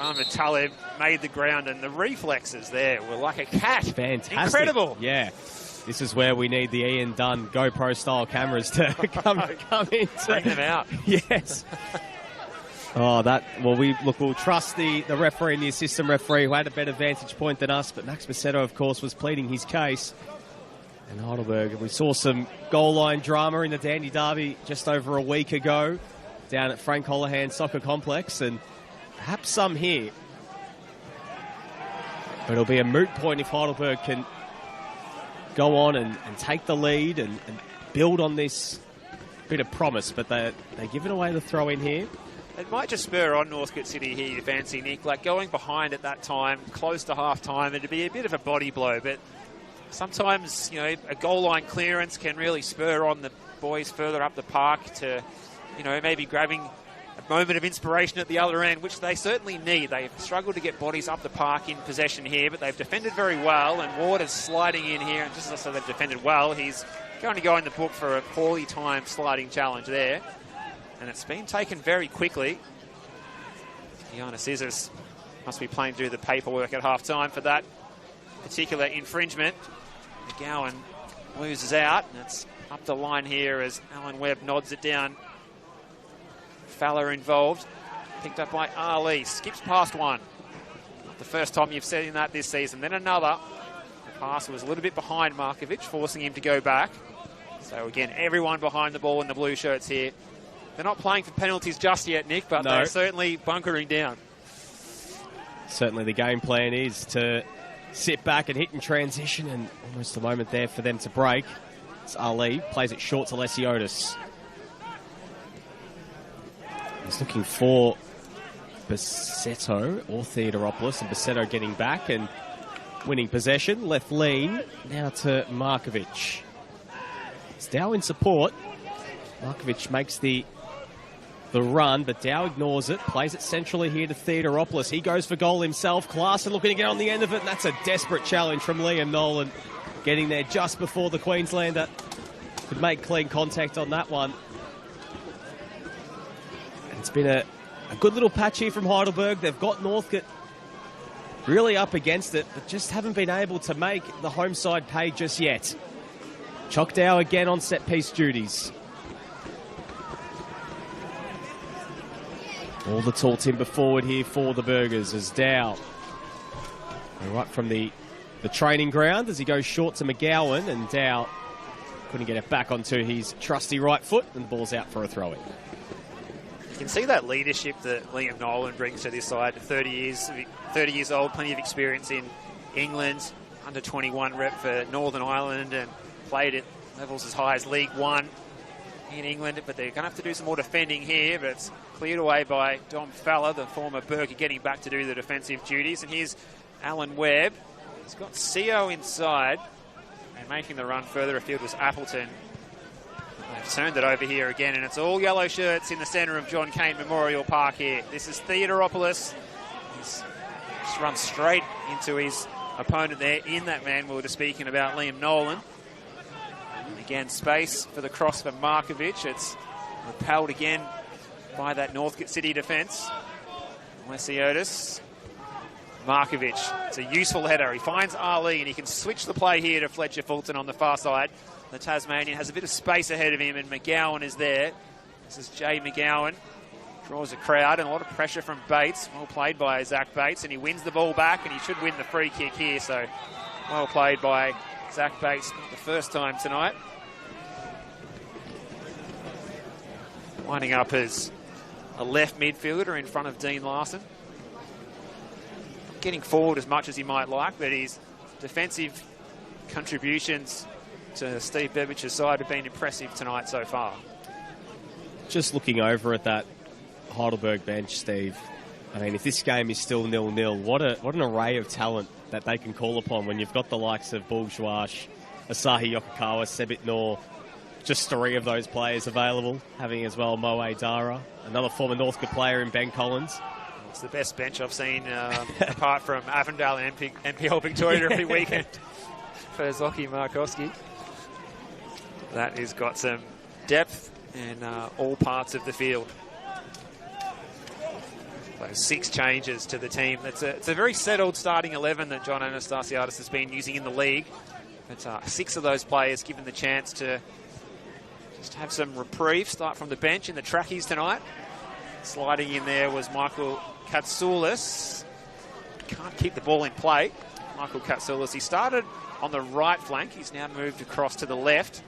Ahmed Taleb made the ground, and the reflexes there were like a cat. Fantastic. Incredible. Yeah. This is where we need the Ian Dunn GoPro-style cameras to come in. Bring them out. Yes. Oh, we'll trust the referee and the assistant referee who had a better vantage point than us, but Max Macedo, of course, was pleading his case. And Heidelberg, we saw some goal line drama in the Dandy Derby just over a week ago down at Frank Holohan Soccer Complex, and perhaps some here. But it'll be a moot point if Heidelberg can go on and take the lead and build on this bit of promise, but they're giving away the throw in here. It might just spur on Northcote City here, you fancy, Nick. Like going behind at that time, close to half-time, it'd be a bit of a body blow, but sometimes, you know, a goal line clearance can really spur on the boys further up the park to, you know, maybe grabbing a moment of inspiration at the other end, which they certainly need. They've struggled to get bodies up the park in possession here, but they've defended very well, and Ward is sliding in here, and just as I said, they've defended well, he's going to go in the book for a poorly timed sliding challenge there. And it's been taken very quickly. Gianna Scissors must be playing through the paperwork at half-time for that particular infringement. McGowan loses out, and it's up the line here as Alan Webb nods it down. Fowler involved, picked up by Ali, skips past one. Not the first time you've seen that this season. Then another. The pass was a little bit behind Markovic, forcing him to go back. So again, everyone behind the ball in the blue shirts here. They're not playing for penalties just yet, Nick, but they're certainly bunkering down. Certainly the game plan is to sit back and hit in transition, and almost a moment there for them to break. It's Ali, plays it short to Lesiotis. He's looking for Bassetto or Theodoropoulos, and Bassetto getting back and winning possession. Left lean, now to Markovic. It's Dow in support. Markovic makes the run, but Dow ignores it, plays it centrally here to Theodoropoulos. He goes for goal himself. Klaassen looking to get on the end of it, and that's a desperate challenge from Liam Nolan, getting there just before the Queenslander could make clean contact on that one. And it's been a good little patch here from Heidelberg. They've got Northcote really up against it, but just haven't been able to make the home side pay just yet. Choctaw again on set-piece duties. All the tall timber forward here for the Burgers as Dow, right from the training ground as he goes short to McGowan, and Dow couldn't get it back onto his trusty right foot, and the ball's out for a throw-in. You can see that leadership that Liam Nolan brings to this side. 30 years old, plenty of experience in England, under 21 rep for Northern Ireland, and played at levels as high as League One in England, but they're going to have to do some more defending here, but it's cleared away by Dom Fowler, the former Burger, getting back to do the defensive duties. And here's Alan Webb. He's got CO inside, and making the run further afield was Appleton. They've turned it over here again, and it's all yellow shirts in the centre of John Cain Memorial Park here. This is Theodoropoulos. He's just run straight into his opponent there in that man. We were just speaking about Liam Nolan. Again, space for the cross for Markovic. It's repelled again by that Northcote City defence. Lesiotis. Markovic. It's a useful header. He finds Ali, and he can switch the play here to Fletcher Fulton on the far side. The Tasmanian has a bit of space ahead of him, and McGowan is there. This is Jay McGowan. Draws a crowd and a lot of pressure from Bates. Well played by Zach Bates, and he wins the ball back, and he should win the free kick here. So well played by Zach Bates, not the first time tonight. Winding up as a left midfielder in front of Dean Larson. Not getting forward as much as he might like, but his defensive contributions to Steve Bevic's side have been impressive tonight so far. Just looking over at that Heidelberg bench, Steve, I mean, if this game is still 0-0, what an array of talent that they can call upon when you've got the likes of Bulgwash, Asahi Yokokawa, Sebit Noor, just three of those players available, having as well Moe Dara, another former Northcote player in Ben Collins. It's the best bench I've seen, apart from Avondale and NPL Victoria every weekend for Zoki Markowski. That has got some depth in all parts of the field. Those 6 changes to the team. It's a very settled starting 11 that John Anastasiadis has been using in the league. But 6 of those players given the chance to just have some reprieve, start from the bench in the trackies tonight. Sliding in there was Michael Katsoulis. Can't keep the ball in play. Michael Katsoulis, he started on the right flank. He's now moved across to the left.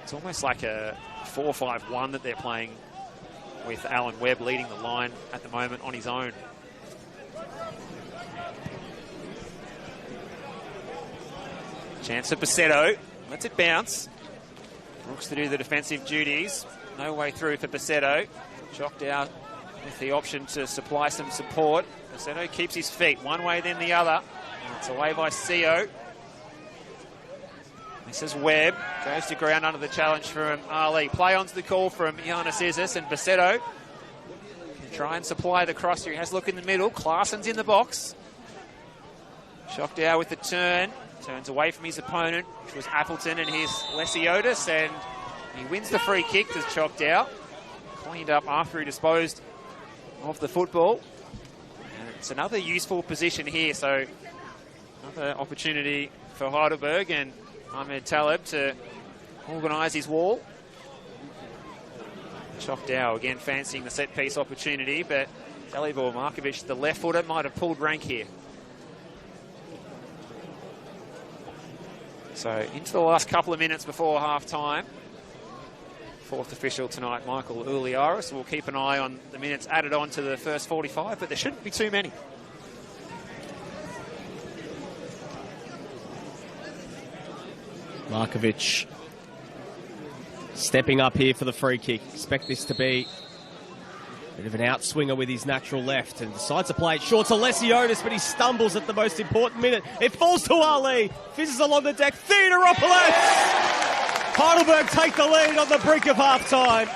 It's almost like a 4-5-1 that they're playing, with Alan Webb leading the line at the moment on his own. Chance for Basetto. Lets it bounce. Looks to do the defensive duties. No way through for Basetto. Chocked out with the option to supply some support. Basetto keeps his feet one way then the other. It's away by Seo. This is Webb. Goes to ground under the challenge from Ali. Play onto the call from Giannis Isis, and Basetto can try and supply the cross here. He has a look in the middle. Claessen's in the box. Shocked out with the turn. Turns away from his opponent, which was Appleton, and here's Lesiotis, and he wins the free kick to Chocked out. Cleaned up after he disposed of the football. And it's another useful position here, so another opportunity for Heidelberg and Ahmed Taleb to organise his wall. Chocked out again, fancying the set-piece opportunity, but Dalibor Markovic, the left footer, might have pulled rank here. So into the last couple of minutes before half-time. Fourth official tonight, Michael Uliaris. We'll keep an eye on the minutes added on to the first 45, but there shouldn't be too many. Markovic stepping up here for the free kick. Expect this to be a bit of an outswinger with his natural left, and decides to play it short to Lesiotis, but he stumbles at the most important minute. It falls to Ali. Fizzes along the deck. Theodoropoulos! Heidelberg take the lead on the brink of half-time.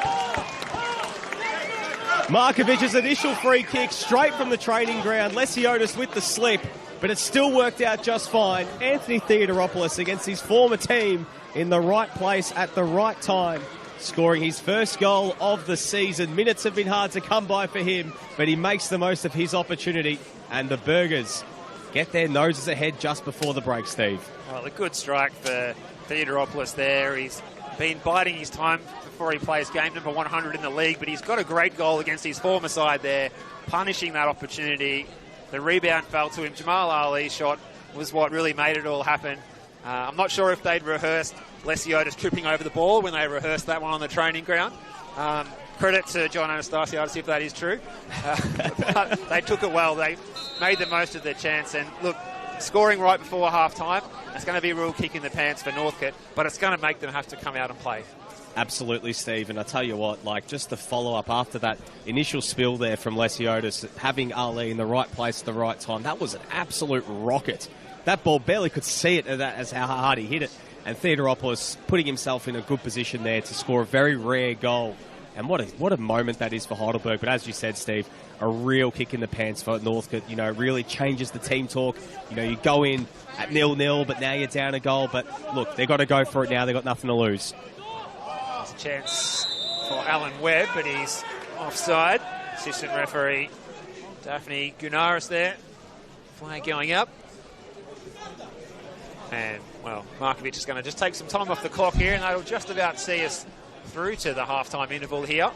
Markovic's initial free kick straight from the training ground. Lesiotis with the slip, but it still worked out just fine. Anthony Theodoropoulos against his former team in the right place at the right time, scoring his first goal of the season. Minutes have been hard to come by for him, but he makes the most of his opportunity, and the Burgers get their noses ahead just before the break, Steve. Well, a good strike for Theodoropoulos there. He's been biding his time before he plays game number 100 in the league, but he's got a great goal against his former side there, punishing that opportunity. The rebound fell to him. Jamal Ali's shot was what really made it all happen. I'm not sure if they'd rehearsed Lesiotis tripping over the ball when they rehearsed that one on the training ground. Credit to John Anastasiadis if that is true. But they took it well. They made the most of their chance. And look, scoring right before half-time, it's going to be a real kick in the pants for Northcote, but it's going to make them have to come out and play. Absolutely, Steve. And I tell you what, like, just the follow-up after that initial spill there from Lesiotis, having Ali in the right place at the right time, that was an absolute rocket. That ball barely could see it as how hard he hit it. And Theodoropoulos putting himself in a good position there to score a very rare goal. And what a moment that is for Heidelberg. But as you said, Steve, a real kick in the pants for Northcote. You know, really changes the team talk. You know, you go in at 0-0, but now you're down a goal. But look, they've got to go for it now. They've got nothing to lose. There's a chance for Alan Webb, but he's offside. Assistant referee Daphne Gunaris there. Flag going up. And, well, Markovic is going to just take some time off the clock here, and that'll just about see us through to the half-time interval here.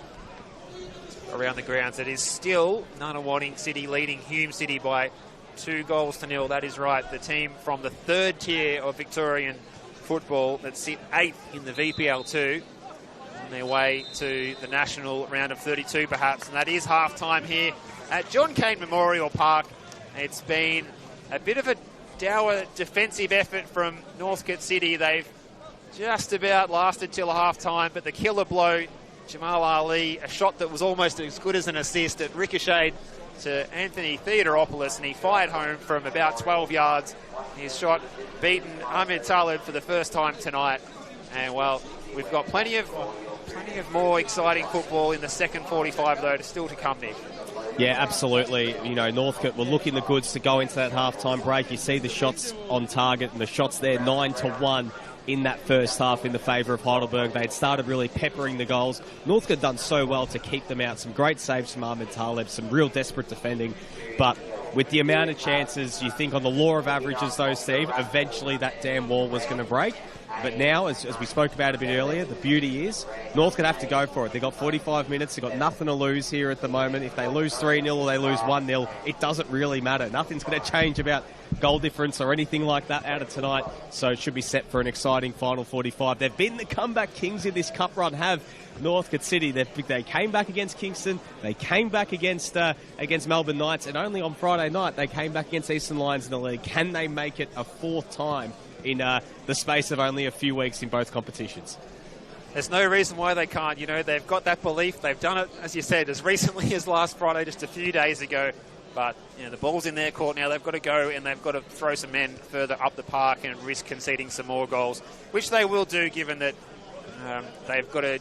Around the grounds, it is still Nunawading City leading Hume City by 2-0. That is right, the team from the third tier of Victorian football that sit 8th in the VPL2 on their way to the national round of 32 perhaps, and that is half-time here at John Cain Memorial Park. It's been a bit of a dour defensive effort from Northcote City. They've just about lasted till half-time, but the killer blow, Jamal Ali, a shot that was almost as good as an assist, it ricocheted to Anthony Theodoropoulos, and he fired home from about 12 yards. His shot beaten Ahmed Taleb for the first time tonight. And, well, we've got plenty of more exciting football in the second 45, though, still to come, Nick. Yeah, absolutely. You know, Northcote were looking the goods to go into that half-time break. You see the shots on target, and the shots there 9-1 in that first half in the favour of Heidelberg. They had started really peppering the goals. Northcote done so well to keep them out. Some great saves from Ahmed Taleb, some real desperate defending. But with the amount of chances, you think on the law of averages, though, Steve, eventually that damn wall was going to break. But now, as we spoke about a bit earlier, the beauty is Northcote have to go for it. They've got 45 minutes. They've got nothing to lose here at the moment. If they lose 3-0 or they lose 1-0, it doesn't really matter. Nothing's going to change about goal difference or anything like that out of tonight. So it should be set for an exciting final 45. They've been the comeback kings in this cup run, have Northcote City. They came back against Kingston. They came back against Melbourne Knights. And only on Friday night, they came back against Eastern Lions in the league. Can they make it a fourth time in the space of only a few weeks in both competitions? There's no reason why they can't. You know, they've got that belief. They've done it, as you said, as recently as last Friday, just a few days ago. But, you know, the ball's in their court now. They've got to go and they've got to throw some men further up the park and risk conceding some more goals, which they will do, given that they've got to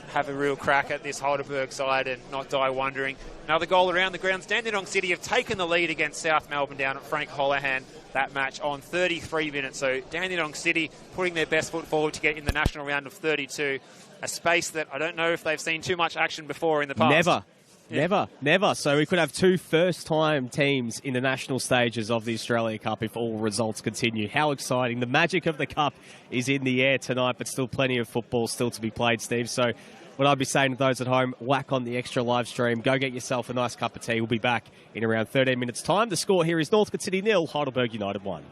have a real crack at this Heidelberg side and not die wondering. Another goal around the grounds. Dandenong City have taken the lead against South Melbourne down at Frank Holohan, that match on 33 minutes. So Dandenong City putting their best foot forward to get in the national round of 32, a space that I don't know if they've seen too much action before in the past. Never. So we could have two first-time teams in the national stages of the Australia Cup if all results continue. How exciting. The magic of the Cup is in the air tonight, but still plenty of football still to be played, Steve. So what I'd be saying to those at home, whack on the extra live stream. Go get yourself a nice cup of tea. We'll be back in around 13 minutes' time. The score here is Northcote City 0, Heidelberg United 1.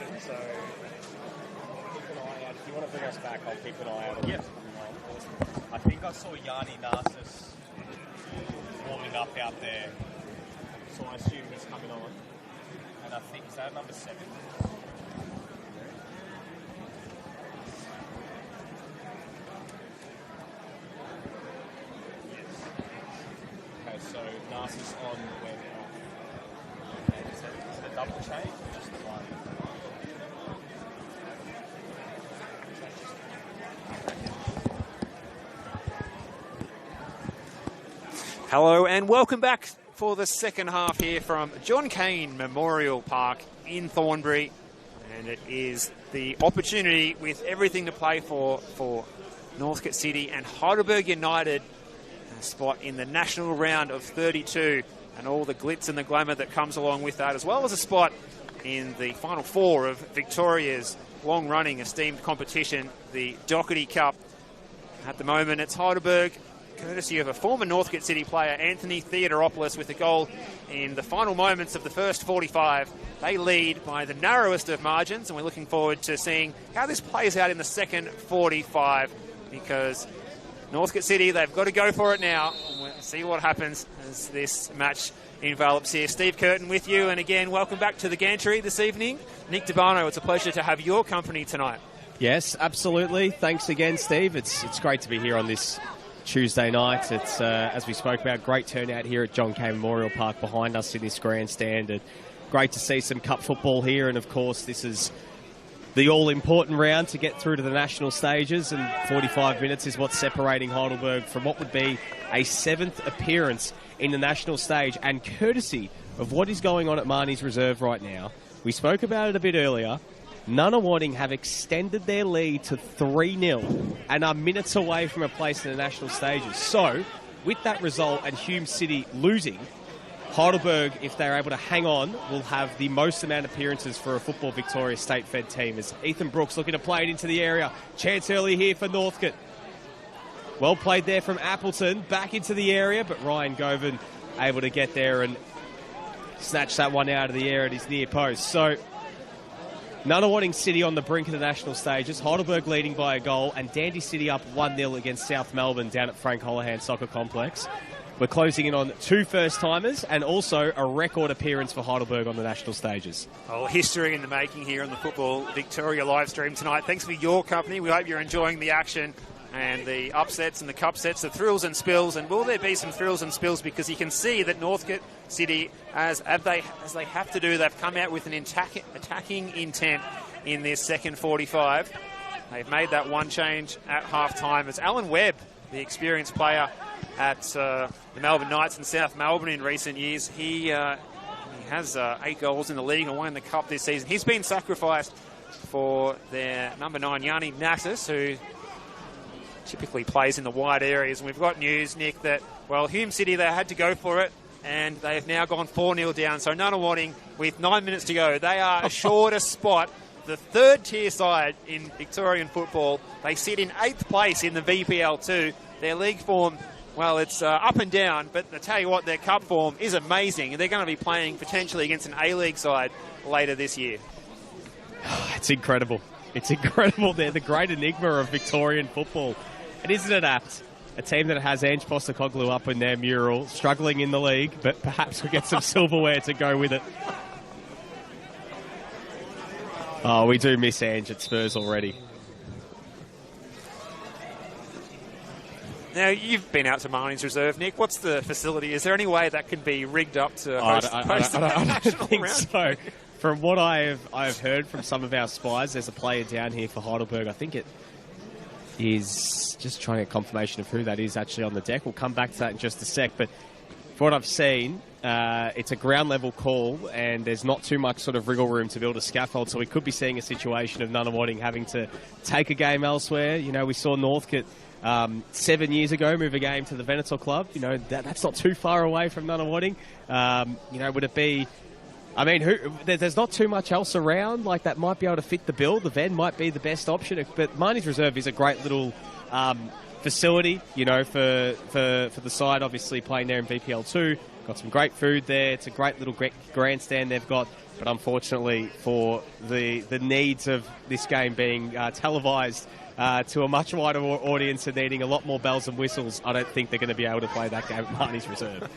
question, so keep an eye out. If you want to bring us back, I'll keep an eye out on what's coming on. I think I saw Yanni Narcissus warming up out there, so I assume he's coming on. And I think, is that number 7? Okay, so Narcissus on when is it a double change or just the one? Hello and welcome back for the second half here from John Cain Memorial Park in Thornbury. And it is the opportunity with everything to play for Northcote City and Heidelberg United, a spot in the national round of 32 and all the glitz and the glamour that comes along with that, as well as a spot in the final 4 of Victoria's long-running esteemed competition, the Dockerty Cup. At the moment, it's Heidelberg, courtesy of a former Northcote City player, Anthony Theodoropoulos, with a goal in the final moments of the first 45. They lead by the narrowest of margins, and we're looking forward to seeing how this plays out in the second 45, because Northcote City, they've got to go for it now. We'll see what happens as this match envelops here. Steve Curtin with you, and again, welcome back to the gantry this evening. Nick DeBarno, it's a pleasure to have your company tonight. Yes, absolutely. Thanks again, Steve. It's great to be here on this Tuesday night. It's, as we spoke about, great turnout here at John Cain Memorial Park behind us in this grandstand. And great to see some cup football here. And, of course, this is the all-important round to get through to the national stages. And 45 minutes is what's separating Heidelberg from what would be a 7th appearance in the national stage. And courtesy of what is going on at Marnie's Reserve right now, we spoke about it a bit earlier, Nunawading have extended their lead to 3-0 and are minutes away from a place in the national stages. So, with that result and Hume City losing, Heidelberg, if they're able to hang on, will have the most amount of appearances for a Football Victoria state-fed team. As Ethan Brooks looking to play it into the area. Chance early here for Northcote. Well played there from Appleton, back into the area, but Ryan Govan able to get there and snatch that one out of the air at his near post. So, Nunawading City on the brink of the national stages. Heidelberg leading by a goal, and Dandy City up 1-0 against South Melbourne down at Frank Holohan Soccer Complex. We're closing in on 2 first-timers and also a record appearance for Heidelberg on the national stages. Oh, history in the making here on the Football Victoria live stream tonight. Thanks for your company. We hope you're enjoying the action and the upsets and the cup sets, the thrills and spills. And will there be some thrills and spills? Because you can see that Northcote City, as they have to do, they've come out with an attacking intent in this second 45. They've made that one change at half-time. It's Alan Webb, the experienced player at the Melbourne Knights in South Melbourne in recent years. He has 8 goals in the league and 1 in the cup this season. He's been sacrificed for their number 9, Yanni Narcissus, who typically plays in the wide areas. And we've got news, Nick, that, well, Hume City, they had to go for it, and they have now gone 4-0 down. So Nunawading, with 9 minutes to go, they are assured a spot, the 3rd-tier side in Victorian football. They sit in 8th place in the VPL2. Their league form, well, it's up and down, but I tell you what, their cup form is amazing, and they're going to be playing potentially against an A-League side later this year. It's incredible. It's incredible. They're the great enigma of Victorian football. And isn't it apt? A team that has Ange Postecoglou up in their mural, struggling in the league, but perhaps we'll get some silverware to go with it. Oh, we do miss Ange at Spurs already. Now, you've been out to Marnie's Reserve, Nick. What's the facility? Is there any way that can be rigged up to host I don't think round? so. From what I've heard from some of our spies, there's a player down here for Heidelberg. I think it is just trying to get confirmation of who that is actually on the deck. We'll come back to that in just a sec. But for what I've seen, it's a ground level call, and there's not too much sort of wriggle room to build a scaffold. So we could be seeing a situation of Nunawading having to take a game elsewhere. You know, we saw Northcote 7 years ago move a game to the Venator Club. You know, that's not too far away from Nunawading. You know, would it be... I mean, there's not too much else around like that might be able to fit the bill. The Ven might be the best option, but Marnie's Reserve is a great little facility, you know, for the side, obviously playing there in VPL2. Got some great food there. It's a great little grandstand they've got. But unfortunately, for the needs of this game being televised to a much wider audience and needing a lot more bells and whistles, I don't think they're going to be able to play that game at Marnie's Reserve.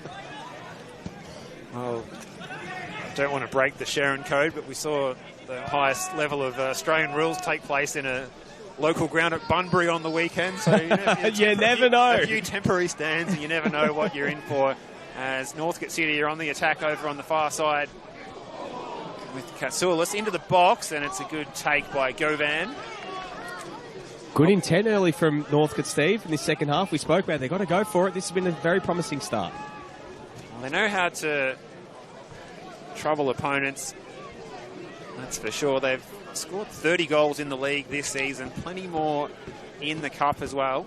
Well, I don't want to break the Sharon code, but we saw the highest level of Australian rules take place in a local ground at Bunbury on the weekend. So you never know. A few temporary stands, and you never know what you're in for. As Northcote City are on the attack over on the far side with Katsoulis into the box, and it's a good take by Govan. Good intent early from Northcote, Steve, in this second half. We spoke about they've got to go for it. This has been a very promising start. Well, they know how to trouble opponents, that's for sure. They've scored 30 goals in the league this season, plenty more in the cup as well.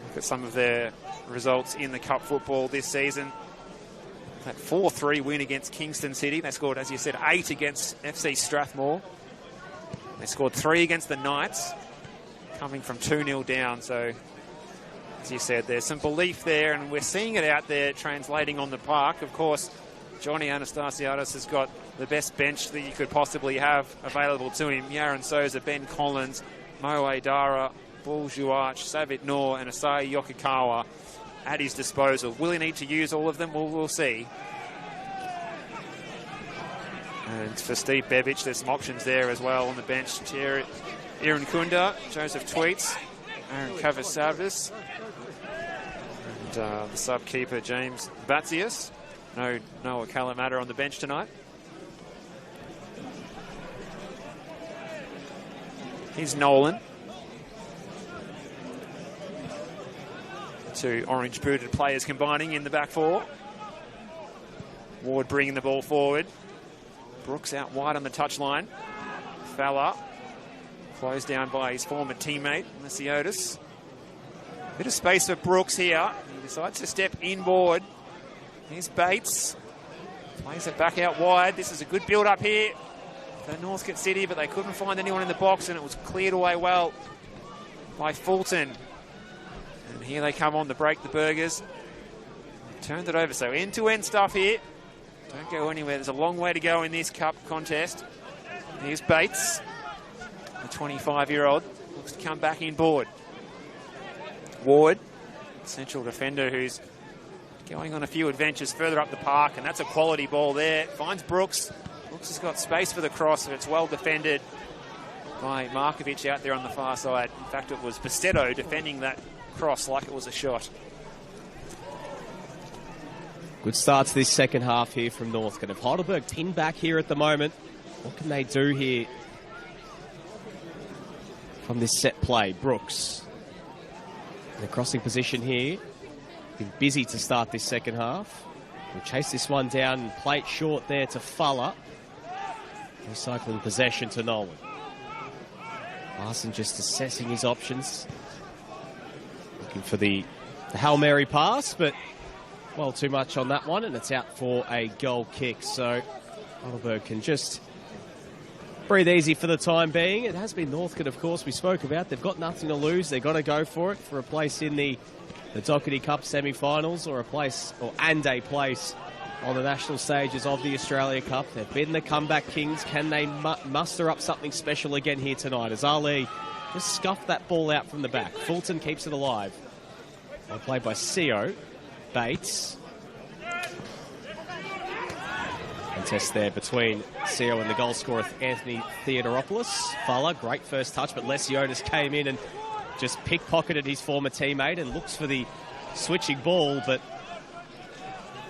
Look at some of their results in the cup football this season. That 4-3 win against Kingston City. They scored, as you said, 8 against FC Strathmore. They scored 3 against the Knights, coming from 2-0 down. So, as you said, there's some belief there, and we're seeing it out there translating on the park. Of course, Johnny Anastasiadis has got the best bench that you could possibly have available to him. Yaron Souza, Ben Collins, Moe Dara, Bull Juarch, Savit Noor, and Asai Yokokawa at his disposal. Will he need to use all of them? We'll see. And for Steve Bebic, there's some options there as well on the bench. Aaron Kunda, Joseph Tweets, Aaron Kavasavis, and the sub-keeper James Batsius. No Noah Kalamata on the bench tonight. Here's Nolan. Two orange-booted players combining in the back four. Ward bringing the ball forward. Brooks out wide on the touchline. Fowler closed down by his former teammate, Messiotis. Bit of space for Brooks here. He decides to step inboard. Here's Bates. Plays it back out wide. This is a good build-up here for Northcote City, but they couldn't find anyone in the box, and it was cleared away well by Fulton. And here they come on to break the burgers. Turned it over. So end-to-end stuff here. Don't go anywhere. There's a long way to go in this cup contest. Here's Bates, the 25-year-old. Looks to come back inboard. Ward, central defender who's going on a few adventures further up the park, and that's a quality ball there. Finds Brooks. Brooks has got space for the cross, and it's well defended by Markovic out there on the far side. In fact, it was Bastetto defending that cross like it was a shot. Good start to this second half here from Northcote. If Heidelberg pinned back here at the moment, what can they do here from this set play? Brooks in the crossing position here. Been busy to start this second half. We'll chase this one down and play it short there to Fuller. Recycling possession to Nolan. Larson just assessing his options. Looking for the Hail Mary pass, but well, too much on that one, and it's out for a goal kick. So Heidelberg can just breathe easy for the time being. It has been Northcote, of course, we spoke about. They've got nothing to lose. They've got to go for it for a place in the Dockerty Cup semi-finals, or a place on the national stages of the Australia Cup. They've been the comeback kings. Can they muster up something special again here tonight? As Ali just scuffed that ball out from the back. Fulton keeps it alive. Well played by Seo. Bates. Contest there between Seo and the goal scorer Anthony Theodoropoulos. Fuller, great first touch, but Lesiotis came in and just pickpocketed his former teammate and looks for the switching ball, but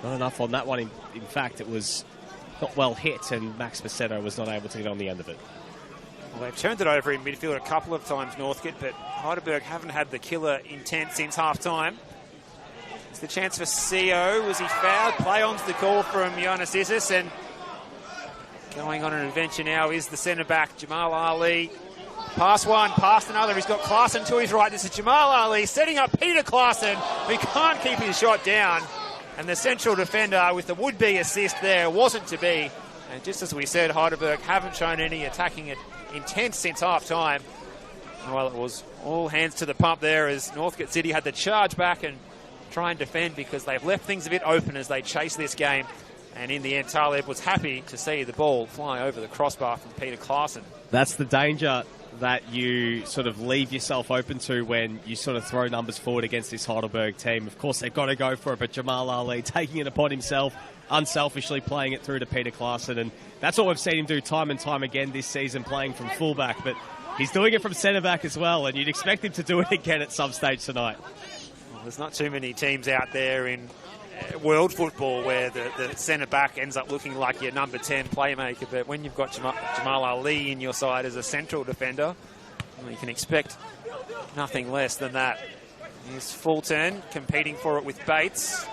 not enough on that one. In fact, it was not well hit, and Max Bassetto was not able to get on the end of it. Well, they've turned it over in midfield a couple of times, Northcote, but Heidelberg haven't had the killer intent since half-time. It's the chance for Seo. Was he fouled? Play on to the call from Jonas Isis, and going on an adventure now is the centre-back, Jamal Ali. Pass one, pass another. He's got Klaassen to his right. This is Jamal Ali setting up Peter Klaassen, who can't keep his shot down. And the central defender with the would-be assist there wasn't to be. And just as we said, Heidelberg haven't shown any attacking intent since half-time. Well, it was all hands to the pump there as Northcote City had to charge back and try and defend because they've left things a bit open as they chase this game. And in the end, Taleb was happy to see the ball fly over the crossbar from Peter Klaassen. That's the danger that you sort of leave yourself open to when you sort of throw numbers forward against this Heidelberg team. Of course, they've got to go for it, but Jamal Ali taking it upon himself, unselfishly playing it through to Peter Klaassen. And that's what we've seen him do time and time again this season, playing from fullback. But he's doing it from centre-back as well, and you'd expect him to do it again at some stage tonight. Well, there's not too many teams out there in world football where the centre-back ends up looking like your number 10 playmaker, but when you've got Jamal Ali in your side as a central defender, well, you can expect nothing less than that. Here's Fulton competing for it with Bates.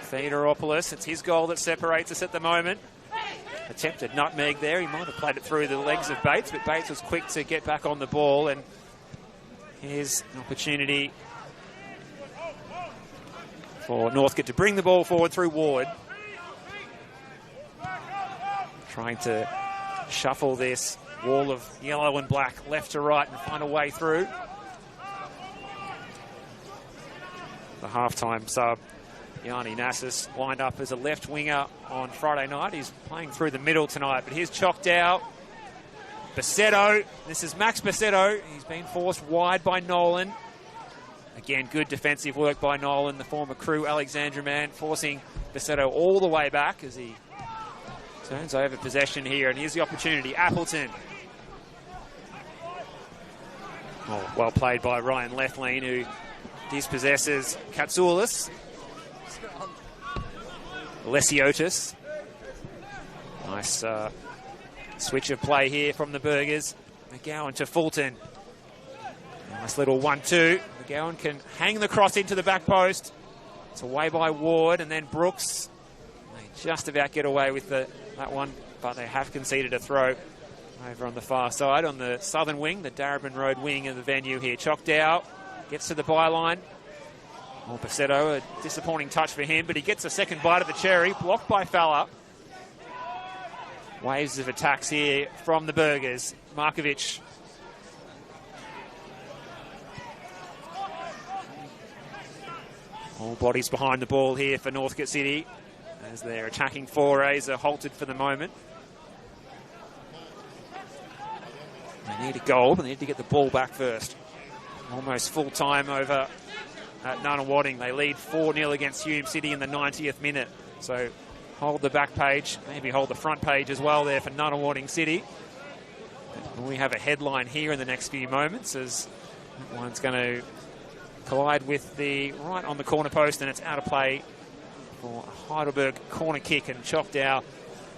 Theodoropoulos, it's his goal that separates us at the moment. Attempted nutmeg there. He might have played it through the legs of Bates, but Bates was quick to get back on the ball, and here's an opportunity for Northcote to bring the ball forward through Ward. Trying to shuffle this wall of yellow and black left to right and find a way through. The halftime sub, Yanni Nassis, lined up as a left winger on Friday night. He's playing through the middle tonight, but here's chalked out. Basetto, this is Max Basetto. He's been forced wide by Nolan. Again, good defensive work by Nolan, the former Crew Alexandra man, forcing Basetto all the way back as he turns over possession here. And here's the opportunity. Appleton. Oh, well played by Ryan Lethlean, who dispossesses Katsoulis. Lesiotis. Nice switch of play here from the Burgers. McGowan to Fulton. Nice little 1-2. McGowan can hang the cross into the back post. It's away by Ward, and then Brooks. They just about get away with that one, but they have conceded a throw over on the far side on the southern wing, the Darebin Road wing of the venue here. Chokdao gets to the byline. Oh, Basetto, a disappointing touch for him, but he gets a second bite of the cherry, blocked by Fowler. Waves of attacks here from the Burgers. Markovic. All bodies behind the ball here for Northcote City as their attacking forays are halted for the moment. They need a goal, but they need to get the ball back first. Almost full time over at Nunawading. They lead 4-0 against Hume City in the 90th minute. So hold the back page, maybe hold the front page as well there for Nunawading City. We have a headline here in the next few moments as that one's going to collide with the right on the corner post, and it's out of play for a Heidelberg corner kick, and Chokdao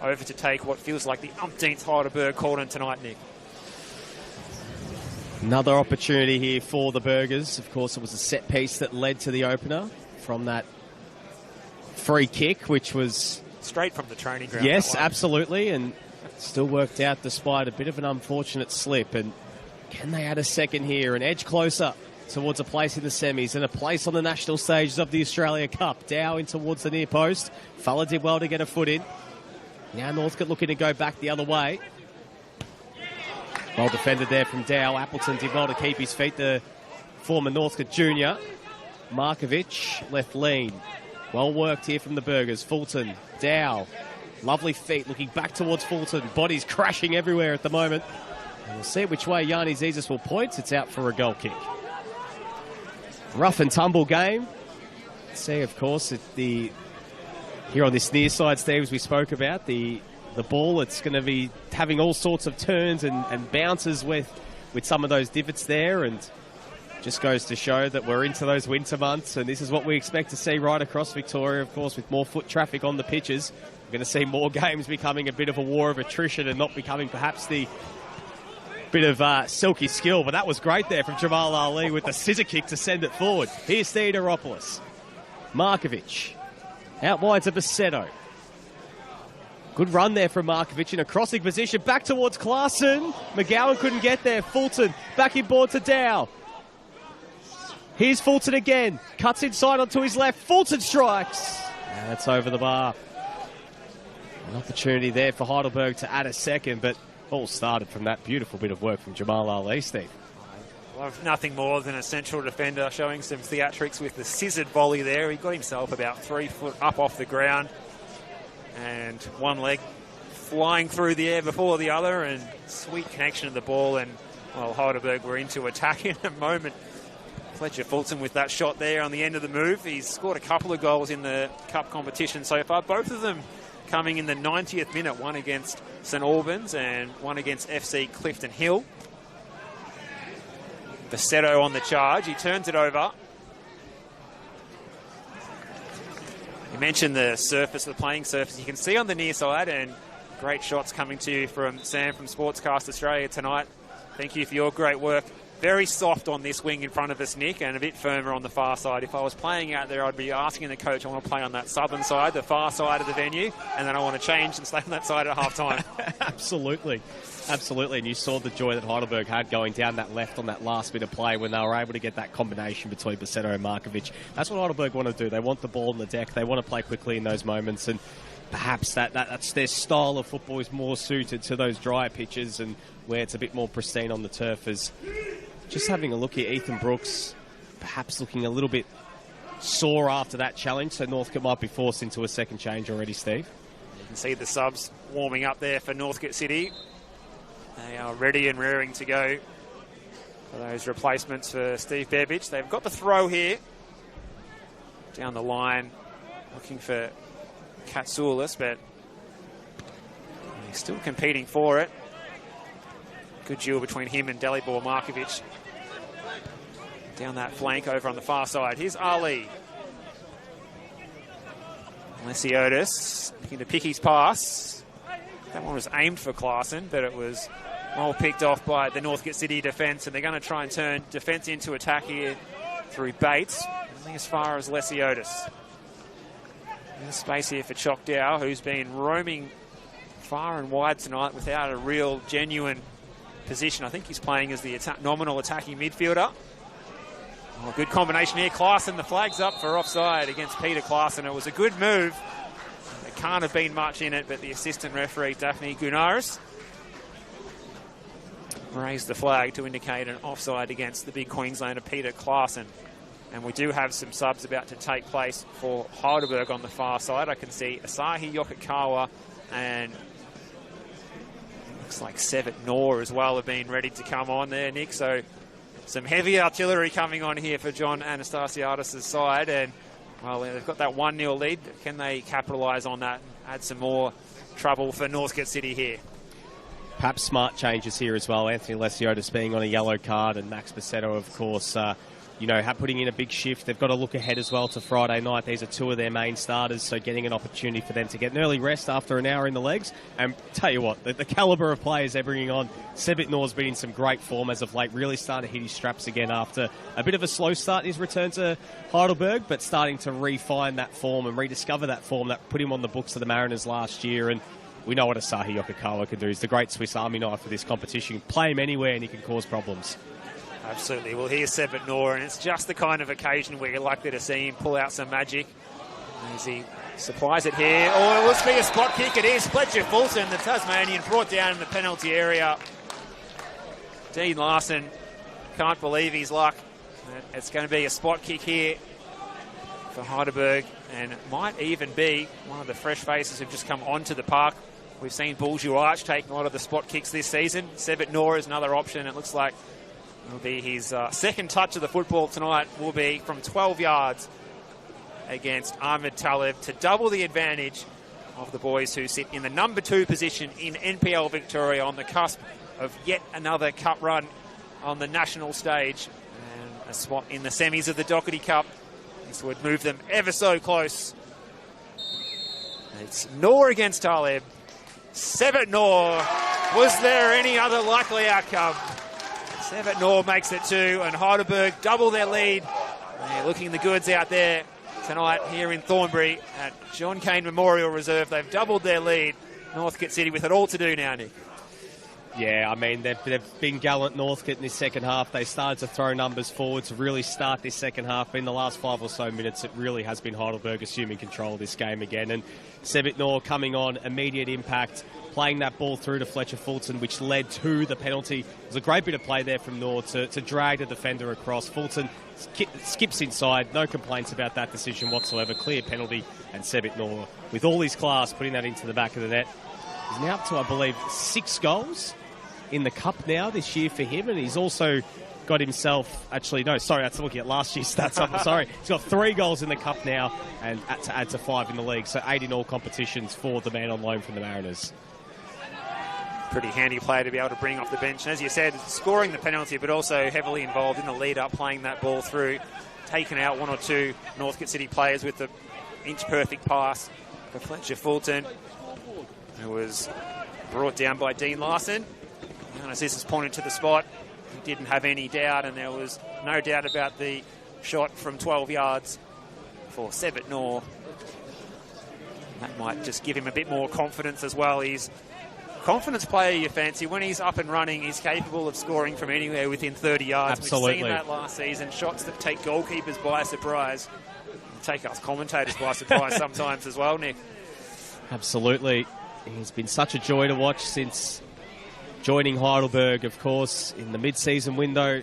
over to take what feels like the umpteenth Heidelberg corner tonight, Nick. Another opportunity here for the Burgers. Of course, it was a set piece that led to the opener from that free kick, which was straight from the training ground. Yes, absolutely, and still worked out despite a bit of an unfortunate slip. And can they add a second here, an edge closer towards a place in the semis and a place on the national stages of the Australia Cup? Dow in towards the near post. Fowler did well to get a foot in. Now Northcote looking to go back the other way. Well defended there from Dow. Appleton did well to keep his feet, the former Northcote junior. Markovic left lean. Well worked here from the Burgers. Fulton, Dow. Lovely feet looking back towards Fulton. Bodies crashing everywhere at the moment. And we'll see which way Yanni Zizis will point. It's out for a goal kick. Rough and tumble game. See, of course, here on this near side, Steve, as we spoke about, the ball, it's going to be having all sorts of turns and bounces with some of those divots there, and just goes to show that we're into those winter months, and this is what we expect to see right across Victoria. Of course, with more foot traffic on the pitches, we're going to see more games becoming a bit of a war of attrition and not becoming perhaps the bit of silky skill. But that was great there from Jamal Ali with the scissor kick to send it forward. Here's Theodoropoulos. Markovic. Out wide to Basetto. Good run there from Markovic in a crossing position. Back towards Klaassen. McGowan couldn't get there. Fulton back inboard to Dow. Here's Fulton again. Cuts inside onto his left. Fulton strikes. That's over the bar. An opportunity there for Heidelberg to add a second, but all started from that beautiful bit of work from Jamal Ali, Steve. Love nothing more than a central defender showing some theatrics with the scissored volley there. He got himself about 3 foot up off the ground, and one leg flying through the air before the other, and sweet connection of the ball. And well, Heidelberg were into attack in a moment. Fletcher Fulton with that shot there on the end of the move. He's scored a couple of goals in the cup competition so far, both of them coming in the 90th minute, one against St Albans and one against FC Clifton Hill. Vassetto on the charge. He turns it over. You mentioned the surface, the playing surface. You can see on the near side, and great shots coming to you from Sam from Sportscast Australia tonight. Thank you for your great work. Very soft on this wing in front of us, Nick, and a bit firmer on the far side. If I was playing out there, I'd be asking the coach, I want to play on that southern side, the far side of the venue, and then I want to change and stay on that side at half-time. Absolutely. Absolutely. And you saw the joy that Heidelberg had going down that left on that last bit of play when they were able to get that combination between Vassetto and Markovic. That's what Heidelberg want to do. They want the ball on the deck. They want to play quickly in those moments, and perhaps that's their style of football is more suited to those drier pitches and where it's a bit more pristine on the turf. As just having a look here, Ethan Brooks perhaps looking a little bit sore after that challenge, so Northcote might be forced into a second change already, Steve. You can see the subs warming up there for Northcote City. They are ready and raring to go for those replacements for Steve Bebic. They've got the throw here down the line, looking for Katsoulis, but he's still competing for it. Good duel between him and Dalibor Markovic down that flank over on the far side. Here's Ali. Lesiotis looking to pick his pass. That one was aimed for Klaassen, but it was well picked off by the Northcote City defence, and they're going to try and turn defence into attack here through Bates. I think as far as Lesiotis. There's space here for Chokdao, who's been roaming far and wide tonight without a real genuine position. I think he's playing as the nominal attacking midfielder. Oh, good combination here. Klaassen, the flag's up for offside against Peter Klaassen. It was a good move. There can't have been much in it, but the assistant referee, Daphne Gunaris, raised the flag to indicate an offside against the big Queenslander, Peter Klaassen. And we do have some subs about to take place for Heidelberg on the far side. I can see Asahi Yokokawa and looks like Sevet Noor as well have been ready to come on there, Nick. So some heavy artillery coming on here for John Anastasiadis' side. And, well, they've got that 1-0 lead. Can they capitalise on that and add some more trouble for Northcote City here? Perhaps smart changes here as well. Anthony Lesiotis being on a yellow card, and Max Vassetto, of course, putting in a big shift. They've got to look ahead as well to Friday night. These are two of their main starters, so getting an opportunity for them to get an early rest after an hour in the legs. And tell you what, the calibre of players they're bringing on. Sevet Noor's been in some great form as of late, really starting to hit his straps again after a bit of a slow start in his return to Heidelberg, but starting to refine that form and rediscover that form that put him on the books of the Mariners last year. And we know what Asahi Yokokawa can do. He's the great Swiss Army knife for this competition. Play him anywhere and he can cause problems. Absolutely. Well, here's Sevet Noor, and it's just the kind of occasion where you're likely to see him pull out some magic. As he supplies it here. Oh, it will be a spot kick. It is. Fletcher Fulton, the Tasmanian, brought down in the penalty area. Dean Larson can't believe his luck. It's going to be a spot kick here for Heidelberg, and it might even be one of the fresh faces who've just come onto the park. We've seen Bourgeois Arch taking a lot of the spot kicks this season. Sevet Noor is another option. It looks like it'll be his second touch of the football tonight, will be from 12 yards against Ahmed Talib to double the advantage of the boys who sit in the number 2 position in NPL Victoria, on the cusp of yet another cup run on the national stage, and a spot in the semis of the Dockerty Cup. This would move them ever so close. It's Noor against Talib. Sevet Noor. Was there any other likely outcome? Sevet Noor makes it 2, and Heidelberg double their lead. They're looking the goods out there tonight here in Thornbury at John Cain Memorial Reserve. They've doubled their lead. Northcote City with it all to do now, Nick. Yeah, I mean, they've been gallant, Northcote, in this second half. They started to throw numbers forward to really start this second half. In the last 5 or so minutes, it really has been Heidelberg assuming control of this game again. And Sebitnor coming on, immediate impact, playing that ball through to Fletcher Fulton, which led to the penalty. It was a great bit of play there from Nor to drag the defender across. Fulton skips inside, no complaints about that decision whatsoever. Clear penalty, and Sebitnor, with all his class, putting that into the back of the net. He's now up to, I believe, 6 goals in the Cup now this year for him, and he's also got himself, actually, no, sorry, that's looking at last year's stats. I'm sorry. He's got 3 goals in the Cup now, and to add to 5 in the league, so 8 in all competitions for the man on loan from the Mariners. Pretty handy player to be able to bring off the bench. And as you said, scoring the penalty, but also heavily involved in the lead-up, playing that ball through, taking out 1 or 2 Northcote City players with the inch-perfect pass for Fletcher Fulton, who was brought down by Dean Larson. And as this is pointed to the spot, he didn't have any doubt, and there was no doubt about the shot from 12 yards for Sebitnor. That might just give him a bit more confidence as well. He's a confidence player, you fancy. When he's up and running, he's capable of scoring from anywhere within 30 yards. Absolutely. We've seen that last season. Shots that take goalkeepers by surprise. Take us commentators by surprise sometimes as well, Nick. Absolutely. He's been such a joy to watch since joining Heidelberg, of course, in the mid-season window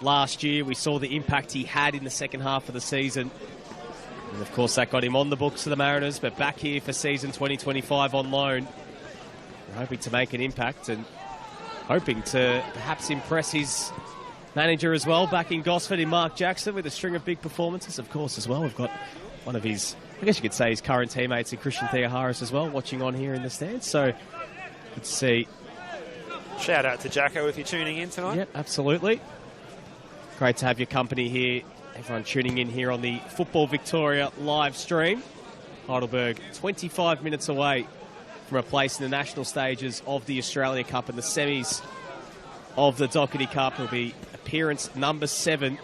last year. We saw the impact he had in the second half of the season. And, of course, that got him on the books of the Mariners, but back here for season 2025 on loan. We're hoping to make an impact and hoping to perhaps impress his manager as well, back in Gosford in Mark Jackson with a string of big performances, of course, as well. We've got one of his, I guess you could say, his current teammates in Christian Theoharis as well, watching on here in the stands. So, good to see. Shout out to Jacko if you're tuning in tonight. Yep, absolutely. Great to have your company here. Everyone tuning in here on the Football Victoria live stream. Heidelberg 25 minutes away from a place in the national stages of the Australia Cup and the semis of the Dockerty Cup. Will be appearance number 7.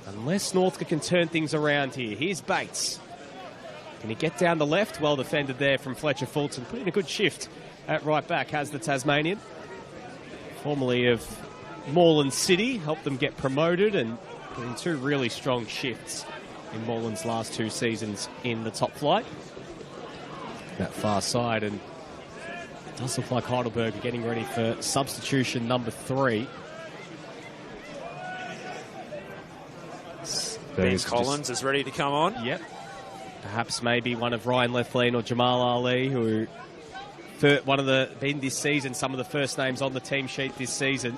Unless Northcote can turn things around here. Here's Bates. Can he get down the left? Well defended there from Fletcher Fulton. Putting a good shift at right back has the Tasmanian. Formerly of Moreland City. Helped them get promoted and put in 2 really strong shifts in Moreland's last 2 seasons in the top flight. That far side, and it does look like Heidelberg are getting ready for substitution number 3. Ben Collins is ready to come on. Yep. Perhaps maybe one of Ryan Lethlean or Jamal Ali, who been this season, some of the first names on the team sheet this season.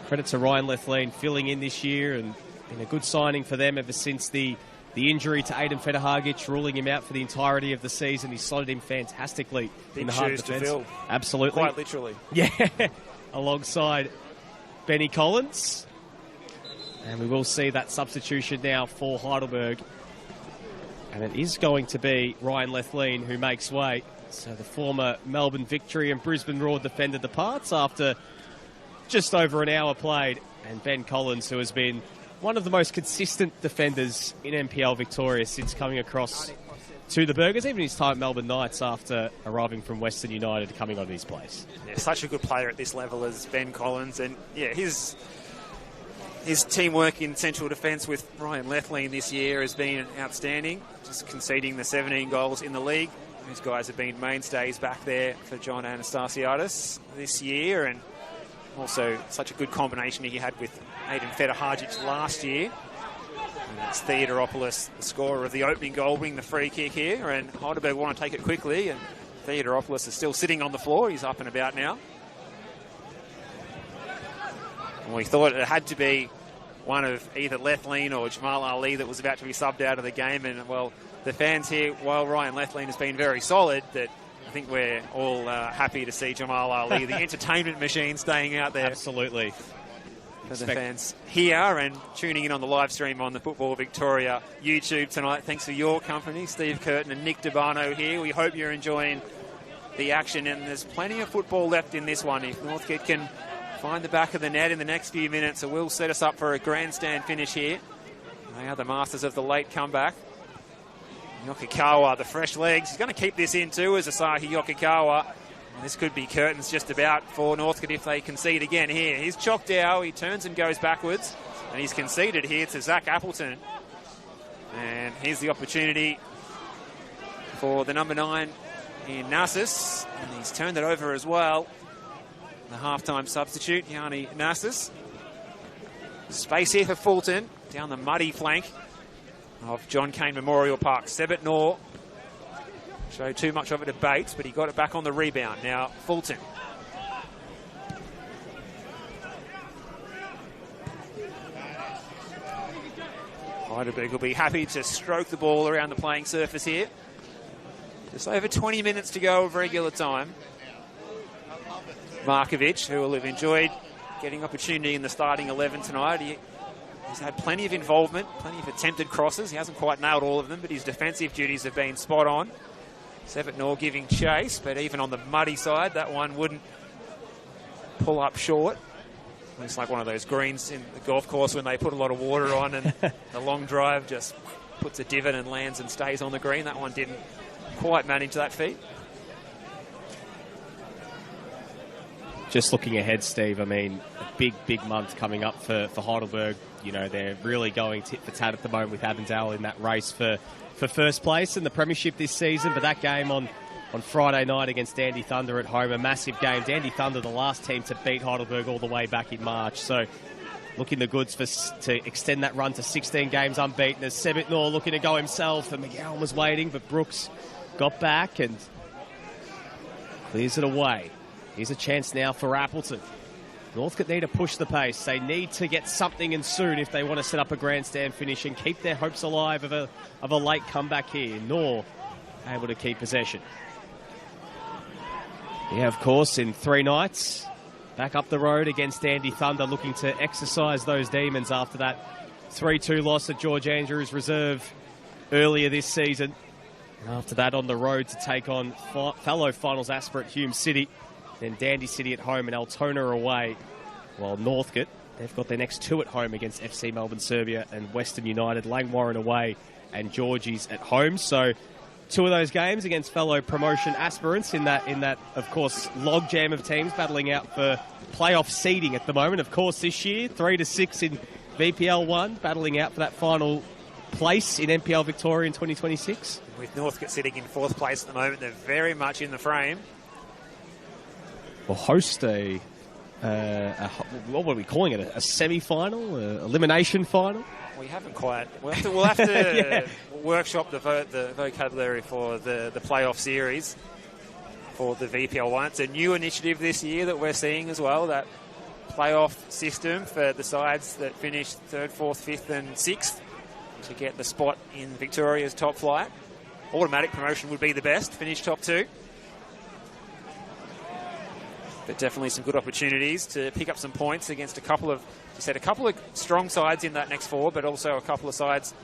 Credit to Ryan Lethlean filling in this year, and been a good signing for them ever since the injury to Aidan Federhagic, ruling him out for the entirety of the season. He slotted him fantastically in the hard defence. To fill. Absolutely. Quite literally. Yeah. Alongside Benny Collins. And we will see that substitution now for Heidelberg. And it is going to be Ryan Lethlean who makes way. So the former Melbourne Victory and Brisbane Roar defender departs after just over an hour played. And Ben Collins, who has been one of the most consistent defenders in NPL Victoria since coming across to the Burgers, even his time at Melbourne Knights after arriving from Western United, coming on his place. Yeah, such a good player at this level as Ben Collins. And yeah, his teamwork in central defence with Ryan Lethlean this year has been outstanding, just conceding the 17 goals in the league. These guys have been mainstays back there for John Anastasiadis this year, and also such a good combination he had with Aidan Federhagic last year. And it's Theodoropoulos, the scorer of the opening goal, winning the free kick here, and Heidelberg want to take it quickly, and Theodoropoulos is still sitting on the floor. He's up and about now. And we thought it had to be one of either Lethlean or Jamal Ali that was about to be subbed out of the game, and well, the fans here, while Ryan Lethlean has been very solid, that I think we're all happy to see Jamal Ali, the entertainment machine, staying out there. Absolutely. For the fans here and tuning in on the live stream on the Football Victoria YouTube tonight. Thanks for your company, Steve Curtin and Nick DeBarno here. We hope you're enjoying the action, and there's plenty of football left in this one. If Northcote can find the back of the net in the next few minutes, it will set us up for a grandstand finish here. They are the masters of the late comeback. Yokikawa, the fresh legs. He's going to keep this in too as Asahi Yokikawa. This could be curtains just about for Northcote if they concede again here. Here's Choctaw. He turns and goes backwards, and he's conceded here to Zach Appleton. And here's the opportunity for the number 9 in Narcissus, and he's turned it over as well. The half-time substitute, Yanni Narcissus. Space here for Fulton down the muddy flank of John Cain Memorial Park. Sebit Noor showed too much of a debate, but he got it back on the rebound. Now Fulton. Heidelberg will be happy to stroke the ball around the playing surface here. Just over 20 minutes to go of regular time. Markovic, who will have enjoyed getting opportunity in the starting 11 tonight. He's had plenty of involvement, plenty of attempted crosses. He hasn't quite nailed all of them, but his defensive duties have been spot on. Sebit Noor giving chase, but even on the muddy side, that one wouldn't pull up short. Looks like one of those greens in the golf course when they put a lot of water on and the long drive just puts a divot and lands and stays on the green. That one didn't quite manage that feat. Just looking ahead, Steve, I mean, a big month coming up for Heidelberg. You know, they're really going tit for tat at the moment with Avondale in that race for first place in the premiership this season. But that game on Friday night against Dandy Thunder at home, a massive game. Dandy Thunder, the last team to beat Heidelberg all the way back in March. So looking the goods to extend that run to 16 games unbeaten, as Sebit Noor looking to go himself, and McGowan was waiting, but Brooks got back and clears it away. Here's a chance now for Appleton. Northcote need to push the pace. They need to get something in soon if they want to set up a grandstand finish and keep their hopes alive of a late comeback here. Noor able to keep possession. Yeah, of course, in 3 nights, back up the road against Dandy Thunder, looking to exercise those demons after that 3-2 loss at George Andrews Reserve earlier this season. And after that, on the road to take on fellow finals aspirant Hume City, then Dandy City at home and Altona away. While Northcote, they've got their next 2 at home against FC Melbourne Serbia and Western United, Langwarrin away and Georgie's at home. So 2 of those games against fellow promotion aspirants in that, of course, logjam of teams battling out for playoff seeding at the moment. Of course, this year, 3-6 in VPL 1, battling out for that final place in NPL Victoria in 2026. With Northcote sitting in 4th place at the moment, they're very much in the frame. Will host what are we calling it? A semi-final? Elimination final? We haven't quite. We'll have to workshop the vocabulary for the playoff series for the VPL 1. It's a new initiative this year that we're seeing as well, that playoff system for the sides that finish 3rd, 4th, 5th and 6th to get the spot in Victoria's top flight. Automatic promotion would be the best, finish top 2. But definitely some good opportunities to pick up some points against a couple of strong sides in that next 4, but also a couple of sides,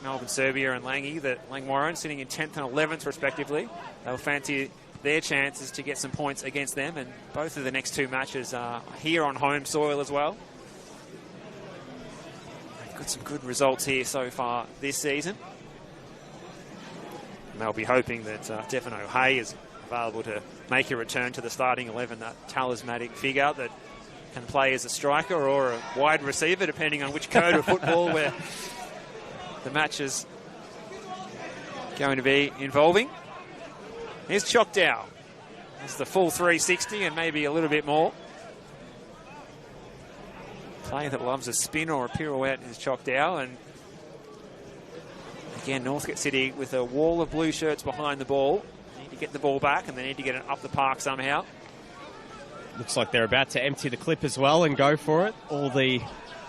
Melbourne Serbia and Langwarrin, sitting in 10th and 11th respectively. They'll fancy their chances to get some points against them, and both of the next 2 matches are here on home soil as well. They've got some good results here so far this season. And they'll be hoping that Devon O'Hay is available to make a return to the starting 11, that talismanic figure that can play as a striker or a wide receiver, depending on which code of football where the match is going to be involving. Here's Choctaw. It's the full 360 and maybe a little bit more. Player that loves a spin or a pirouette is Choctaw, and again, Northcote City with a wall of blue shirts behind the ball. They need to get the ball back, and they need to get it up the park somehow. Looks like they're about to empty the clip as well and go for it. All the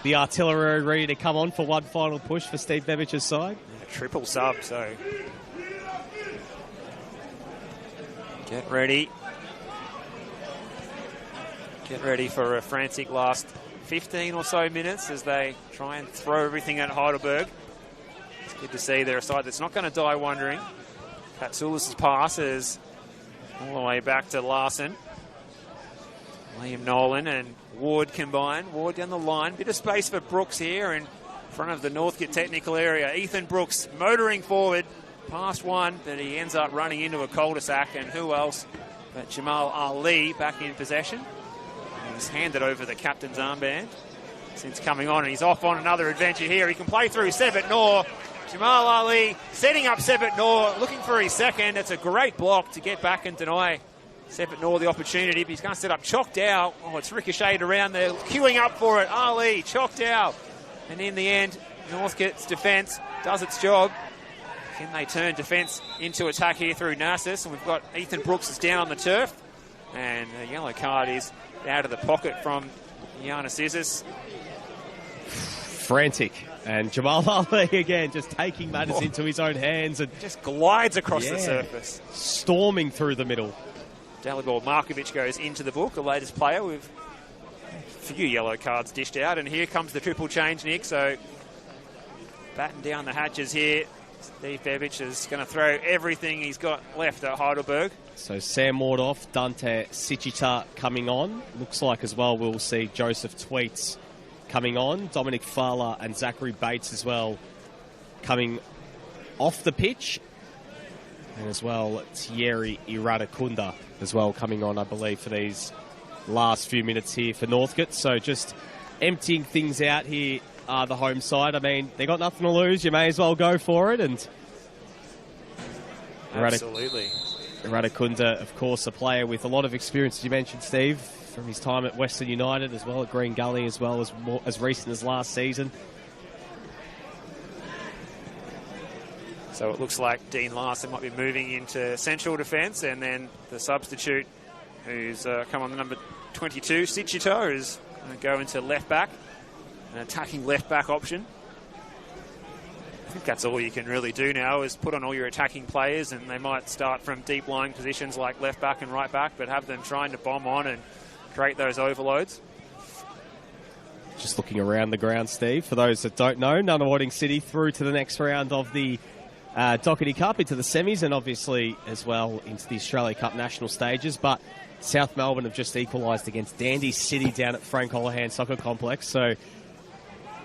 artillery ready to come on for one final push for Steve Bevic's side. A triple sub, so get ready. Get ready for a frantic last 15 or so minutes as they try and throw everything at Heidelberg. It's good to see they're a side that's not going to die wondering. Patsoulis' pass is all the way back to Larson. Liam Nolan and Ward combine. Ward down the line. Bit of space for Brooks here in front of the Northcote technical area. Ethan Brooks motoring forward past one, but he ends up running into a cul-de-sac. And who else But Jamal Ali back in possession. He's handed over the captain's armband since coming on, and he's off on another adventure here. He can play through Sebit Noor. Jamal Ali setting up Sebit Noor, looking for his second. It's a great block to get back and deny Sebit Noor the opportunity, but he's going to set up Choctaw. Oh, it's ricocheted around there, queuing up for it. Ali, Choctaw. And in the end, Northcote's defence does its job. Can they turn defence into attack here through Narcissus? And we've got Ethan Brooks is down on the turf. And a yellow card is out of the pocket from Giannis Isis. Frantic. And Jamal Ali again just taking matters into his own hands and just glides across the surface, storming through the middle. Dalibor Markovic goes into the book, the latest player with a few yellow cards dished out. And here comes the triple change, Nick. So batten down the hatches here. Steve Bevic is going to throw everything he's got left at Heidelberg. So Sam Mordoff, Dante Sichita coming on. Looks like as well we'll see Joseph Tweets coming on. Dominic Fowler and Zachary Bates as well coming off the pitch. And as well Thierry Iradakunda as well coming on, I believe, for these last few minutes here for Northcote. So just emptying things out here. The home side. I mean, they got nothing to lose. You may as well go for it. And absolutely. Iradakunda, of course, a player with a lot of experience, as you mentioned, Steve, from his time at Western United as well, at Green Gully as well, as recent as last season. So it looks like Dean Larson might be moving into central defence, and then the substitute who's come on the number 22, Sichito, is going to go into left back. An attacking left-back option. I think that's all you can really do now, is put on all your attacking players, and they might start from deep-lying positions like left-back and right-back, but have them trying to bomb on and create those overloads. Just looking around the ground, Steve, for those that don't know, Nunawading City through to the next round of the Dockerty Cup, into the semis, and obviously as well into the Australia Cup national stages, but South Melbourne have just equalised against Dandy City down at Frank Holohan Soccer Complex, so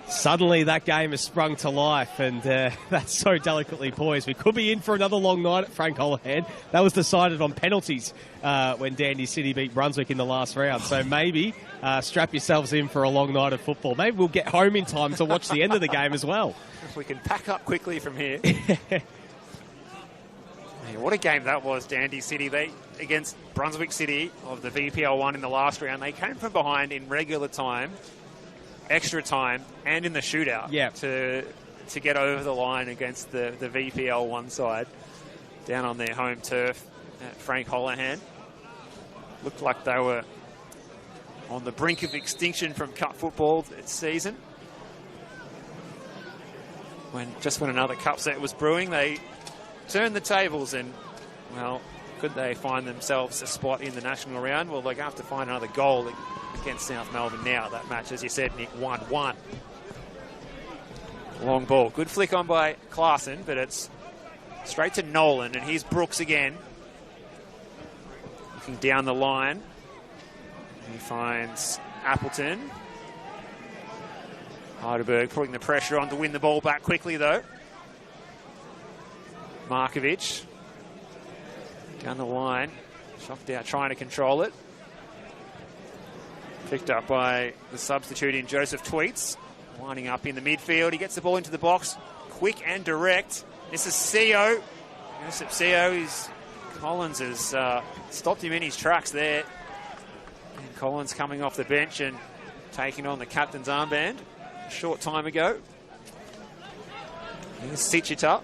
suddenly that game has sprung to life, and that's so delicately poised. We could be in for another long night at Frank Holohan. That was decided on penalties when Dandy City beat Brunswick in the last round. So maybe strap yourselves in for a long night of football. Maybe we'll get home in time to watch the end of the game as well. If we can pack up quickly from here. Man, what a game that was, Dandy City. Against Brunswick City of the VPL 1 in the last round. They came from behind in regular time, extra time, and in the shootout to get over the line against the VPL 1 side down on their home turf at Frank Holohan. Looked like they were on the brink of extinction from cup football this season. When another cup set was brewing, they turned the tables, and, well, could they find themselves a spot in the national round? Well, they're going to have to find another goal against South Melbourne now. That match, as you said, Nick, 1-1. Long ball. Good flick on by Klaassen, but it's straight to Nolan, and here's Brooks again. Looking down the line. He finds Appleton. Heidelberg putting the pressure on to win the ball back quickly, though. Markovic. Down the line. Shocked out, trying to control it. Picked up by the substitute in Joseph Tweets. Winding up in the midfield. He gets the ball into the box. Quick and direct. This is Seo. Joseph Seo. Collins has stopped him in his tracks there. And Collins coming off the bench and taking on the captain's armband a short time ago. Here's Sichita.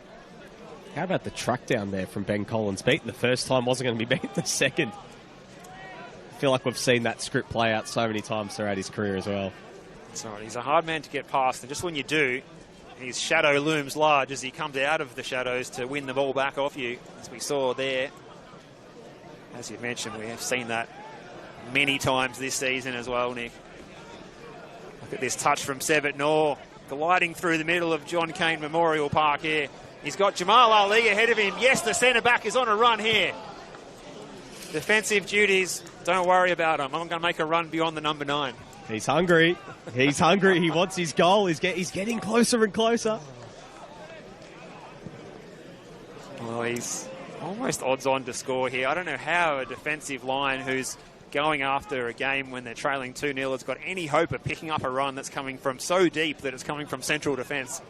How about the track down there from Ben Collins? Beaten the first time, wasn't going to be beaten the second. I feel like we've seen that script play out so many times throughout his career as well. That's right. He's a hard man to get past, and just when you do, his shadow looms large as he comes out of the shadows to win the ball back off you, as we saw there. As you mentioned, we have seen that many times this season as well, Nick. Look at this touch from Sebit Noor, gliding through the middle of John Cain Memorial Park here. He's got Jamal Ali ahead of him. Yes, the centre-back is on a run here. Defensive duties, don't worry about him. I'm going to make a run beyond the number 9. He's hungry. He's hungry. He wants his goal. He's getting closer and closer. Well, he's almost odds on to score here. I don't know how a defensive line who's going after a game when they're trailing 2-0 has got any hope of picking up a run that's coming from so deep that it's coming from central defence.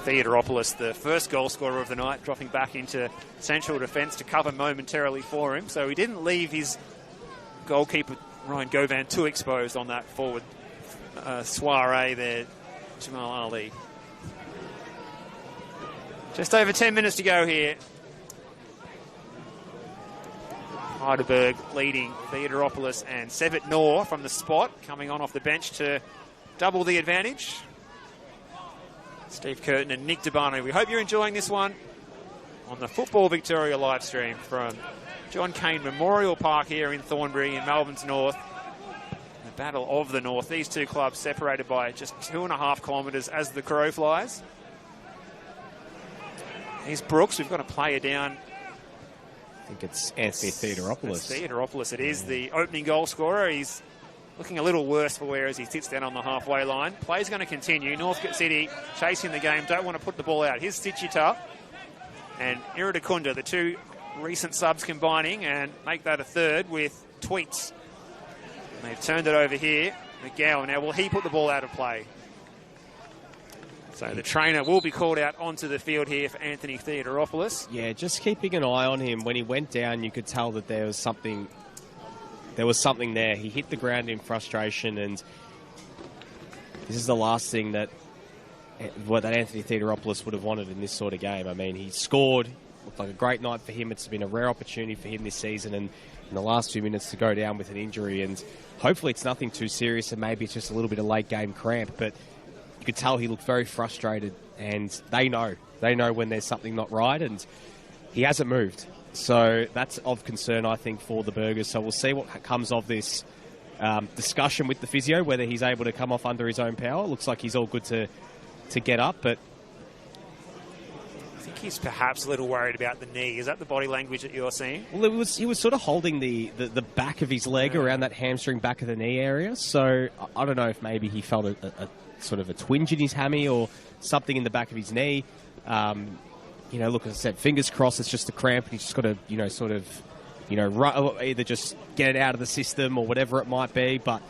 Theodoropoulos, the first goal scorer of the night, dropping back into central defence to cover momentarily for him. So he didn't leave his goalkeeper, Ryan Govan, too exposed on that forward soiree there, Jamal Ali. Just over 10 minutes to go here. Heidelberg leading Theodoropoulos and Sevet Noor from the spot, coming on off the bench to double the advantage. Steve Curtin and Nick Debano. We hope you're enjoying this one on the Football Victoria live stream from John Cain Memorial Park here in Thornbury in Melbourne's north. The Battle of the North. These two clubs separated by just 2.5 kilometres as the crow flies. Here's Brooks. We've got a player down. I think it's Anthony Theodoropoulos. It's Theodoropoulos. It is the opening goal scorer. He's looking a little worse for wear as he sits down on the halfway line. Play's going to continue. Northcote City chasing the game. Don't want to put the ball out. Here's Sichita and Iridakunda, the two recent subs combining, and make that a third with Tweets. And they've turned it over here. McGowan. Now, will he put the ball out of play? So the trainer will be called out onto the field here for Anthony Theodoropoulos. Yeah, just keeping an eye on him. When he went down, you could tell that there was something there. He hit the ground in frustration, and this is the last thing that Anthony Theodoropoulos would have wanted in this sort of game. I mean, he scored. Looked like a great night for him. It's been a rare opportunity for him this season, and in the last few minutes to go down with an injury, and hopefully it's nothing too serious, and maybe it's just a little bit of late game cramp, but you could tell he looked very frustrated, and they know when there's something not right, and he hasn't moved. So that's of concern, I think, for the Burgers. So we'll see what comes of this discussion with the physio, whether he's able to come off under his own power. Looks like he's all good to get up, but I think he's perhaps a little worried about the knee. Is that the body language that you're seeing? Well, he was sort of holding the back of his leg around that hamstring back of the knee area. So I don't know if maybe he felt a sort of a twinge in his hammy or something in the back of his knee. Look, as I said, fingers crossed it's just a cramp and he's just got to, either just get it out of the system or whatever it might be. But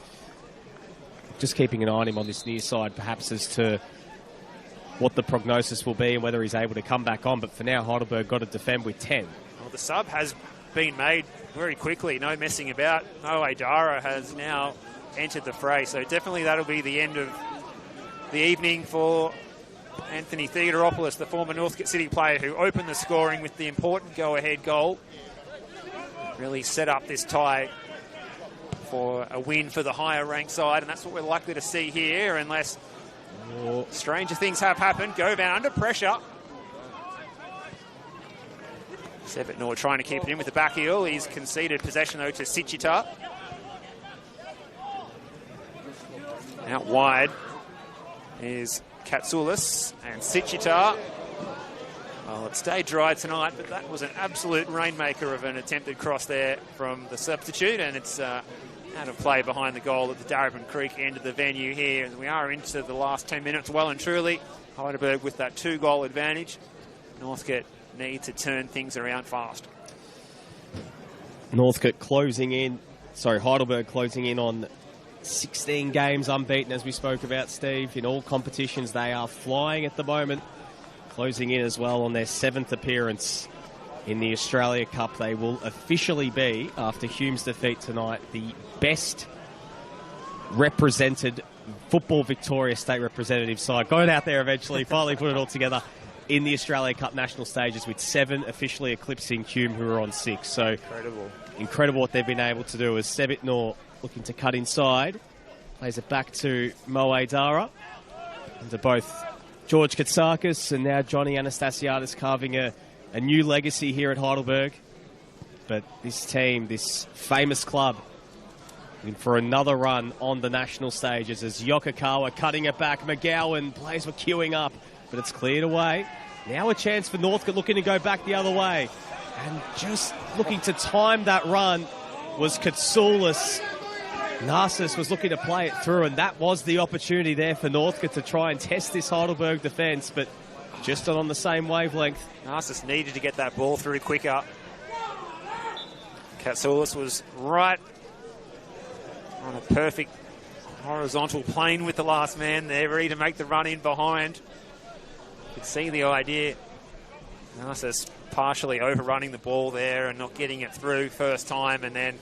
just keeping an eye on him on this near side, perhaps as to what the prognosis will be and whether he's able to come back on. But for now, Heidelberg got to defend with 10. Well, the sub has been made very quickly. No messing about. Moe Dara has now entered the fray. So definitely that'll be the end of the evening for Anthony Theodoropoulos, the former Northcote City player who opened the scoring with the important go-ahead goal. Really set up this tie for a win for the higher-ranked side, and that's what we're likely to see here unless stranger things have happened. Govan under pressure. Sevet Noor trying to keep it in with the back heel. He's conceded possession, though, to Sichita. Out wide is Katsoulis and Sichita. Well, it stayed dry tonight, but that was an absolute rainmaker of an attempted cross there from the substitute, and it's out of play behind the goal at the Darabin Creek end of the venue here. And we are into the last 10 minutes well and truly. Heidelberg with that 2-goal advantage. Northcote need to turn things around fast. Heidelberg closing in on 16 games unbeaten, as we spoke about, Steve. In all competitions, they are flying at the moment. Closing in as well on their 7th appearance in the Australia Cup. They will officially be, after Hume's defeat tonight, the best represented Football Victoria state representative side. Going out there eventually, finally put it all together in the Australia Cup national stages, with 7 officially eclipsing Hume, who are on 6. So incredible what they've been able to do. As Sevet Noor looking to cut inside, plays it back to Moe Dara, and to both George Katsakis and now Johnny Anastasiadis, carving a new legacy here at Heidelberg. But this team, this famous club, in for another run on the national stages as Yokokawa cutting it back. McGowan, players were queuing up, but it's cleared away. Now a chance for Northcote, looking to go back the other way. And just looking to time that run was Katsoulis. Narcissus was looking to play it through, and that was the opportunity there for Northcote to try and test this Heidelberg defence. But just on the same wavelength. Narcissus needed to get that ball through quicker. Katsoulis was right on a perfect horizontal plane with the last man there, ready to make the run in behind. You could see the idea. Narcissus partially overrunning the ball there and not getting it through first time, and then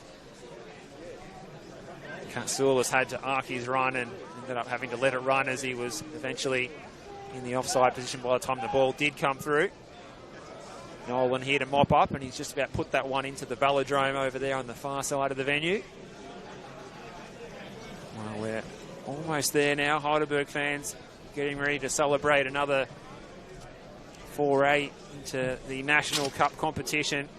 Katsoulis had to arc his run and ended up having to let it run as he was eventually in the offside position by the time the ball did come through. Nolan here to mop up, and he's just about put that one into the velodrome over there on the far side of the venue. Well, we're almost there now. Heidelberg fans getting ready to celebrate another foray into the National Cup competition.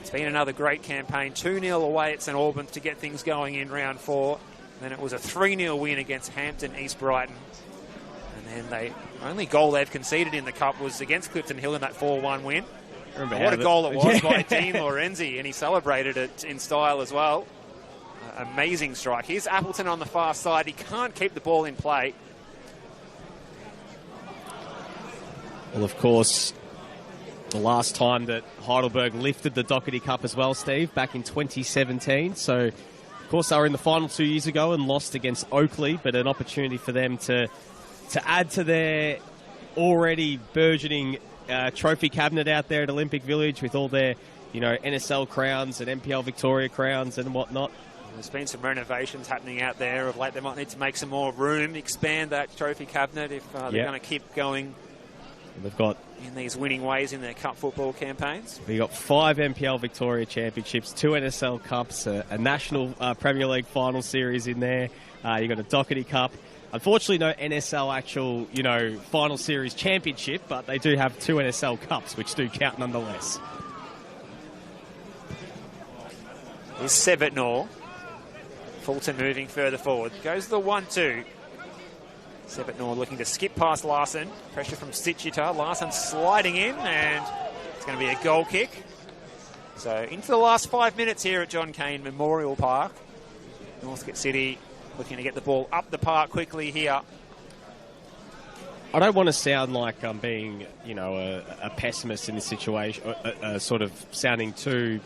It's been another great campaign. 2-0 away at St Albans to get things going in round 4. Then it was a 3-0 win against Hampton East Brighton. And then the only goal they've conceded in the Cup was against Clifton Hill in that 4-1 win. What a goal it was by Dean Lorenzi, and he celebrated it in style as well. Amazing strike. Here's Appleton on the far side. He can't keep the ball in play. Well, of course, the last time that Heidelberg lifted the Dockerty Cup as well, Steve, back in 2017. So, of course, they were in the final 2 years ago and lost against Oakley, but an opportunity for them to add to their already burgeoning trophy cabinet out there at Olympic Village with all their, NSL crowns and NPL Victoria crowns and whatnot. There's been some renovations happening out there of late. They might need to make some more room, expand that trophy cabinet if they're going to keep going. They've got in these winning ways in their cup football campaigns. We've got 5 NPL Victoria Championships, 2 NSL Cups, a National Premier League Final Series in there. You've got a Dockerty Cup. Unfortunately, no NSL actual, Final Series Championship, but they do have 2 NSL Cups, which do count nonetheless. Here's Sebetnor. Fulton moving further forward. Goes the 1-2. Sebetnor looking to skip past Larson. Pressure from Stitchita. Larson sliding in, and it's going to be a goal kick. So into the last 5 minutes here at John Cain Memorial Park. Northcote City looking to get the ball up the park quickly here. I don't want to sound like I'm being, a pessimist in this situation, sort of sounding too...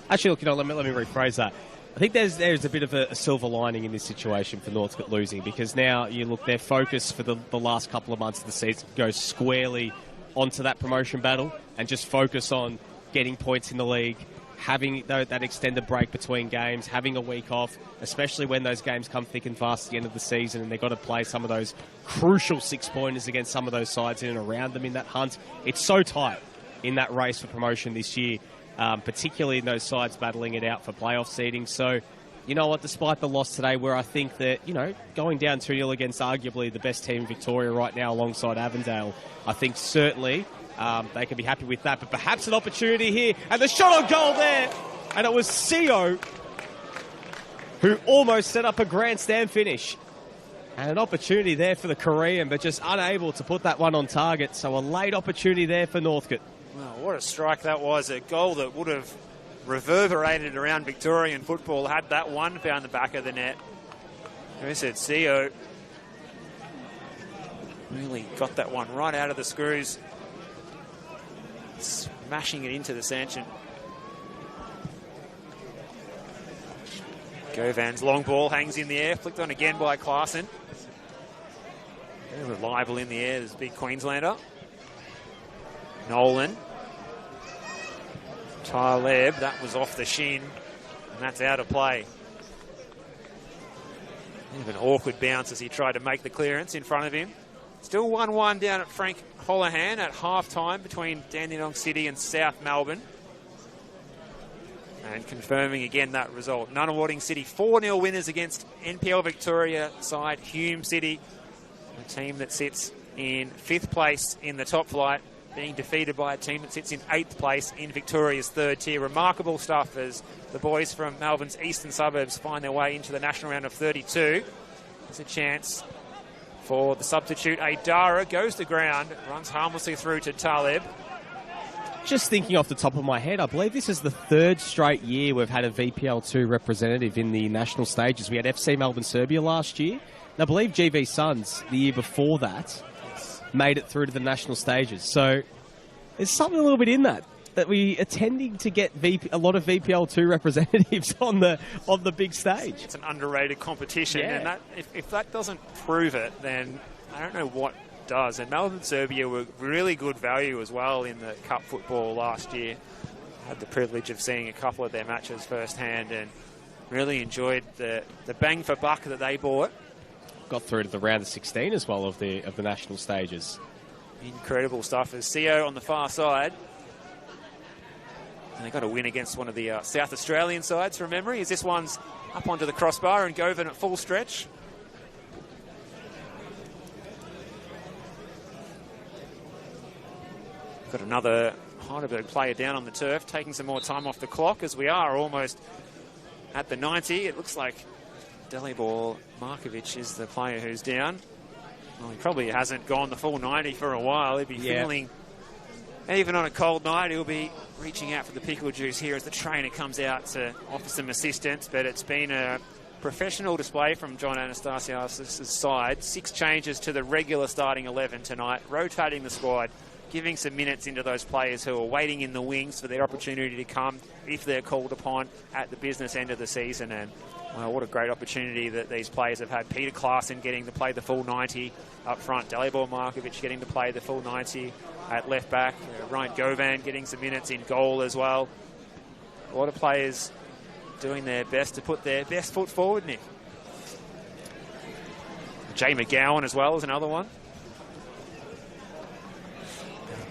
Actually, look, let me rephrase that. I think there's a bit of a silver lining in this situation for Northcote losing, because now their focus for the last couple of months of the season goes squarely onto that promotion battle and just focus on getting points in the league, having that extended break between games, having a week off, especially when those games come thick and fast at the end of the season and they've got to play some of those crucial 6-pointers against some of those sides in and around them in that hunt. It's so tight in that race for promotion this year. Particularly in those sides battling it out for playoff seeding. So, you know what, despite the loss today, where I think that, going down 2-0 against arguably the best team in Victoria right now alongside Avondale, I think certainly they can be happy with that. But perhaps an opportunity here, and the shot on goal there, and it was Seo who almost set up a grandstand finish. And an opportunity there for the Korean, but just unable to put that one on target. So a late opportunity there for Northcote. Well, what a strike that was. A goal that would have reverberated around Victorian football had that one found the back of the net. As I said, Seo really got that one right out of the screws. Smashing it into the stanchion. Govan's long ball hangs in the air, flicked on again by Clarkson. Very reliable in the air, this big Queenslander. Nolan. Taleb, that was off the shin, and that's out of play. Bit of an awkward bounce as he tried to make the clearance in front of him. Still 1-1 down at Frank Holohan at half-time between Dandenong City and South Melbourne. And confirming again that result. Nunawading City 4-0 winners against NPL Victoria side Hume City, a team that sits in 5th place in the top flight, being defeated by a team that sits in 8th place in Victoria's 3rd tier. Remarkable stuff as the boys from Melbourne's eastern suburbs find their way into the national round of 32. There's a chance for the substitute. Adara goes to ground, runs harmlessly through to Taleb. Just thinking off the top of my head, I believe this is the 3rd straight year we've had a VPL2 representative in the national stages. We had FC Melbourne Serbia last year, and I believe GV Suns the year before that. made it through to the national stages. So there's something a little bit in that we are tending to get a lot of VPL2 representatives on the big stage. It's an underrated competition, and that if that doesn't prove it, then I don't know what does. And Melbourne Serbia were really good value as well in the Cup football last year. I had the privilege of seeing a couple of their matches firsthand and really enjoyed the bang for buck that they bought. Got through to the round of 16 as well of the national stages. Incredible stuff. As CO on the far side. And they got a win against one of the South Australian sides from memory, as this one's up onto the crossbar and Govan at full stretch. Got another Heidelberg player down on the turf, taking some more time off the clock as we are almost at the 90. It looks like Dalibor Markovic is the player who's down. Well, he probably hasn't gone the full 90 for a while. He'd be feeling, even on a cold night, he'll be reaching out for the pickle juice here as the trainer comes out to offer some assistance. But it's been a professional display from John Anastasios' side. 6 changes to the regular starting 11 tonight, rotating the squad, giving some minutes into those players who are waiting in the wings for their opportunity to come if they're called upon at the business end of the season. And well, what a great opportunity that these players have had. Peter Klaassen getting to play the full 90 up front. Dalibor Markovic getting to play the full 90 at left back. Ryan Govan getting some minutes in goal as well. A lot of players doing their best to put their best foot forward, Nick. Jay McGowan as well is another one.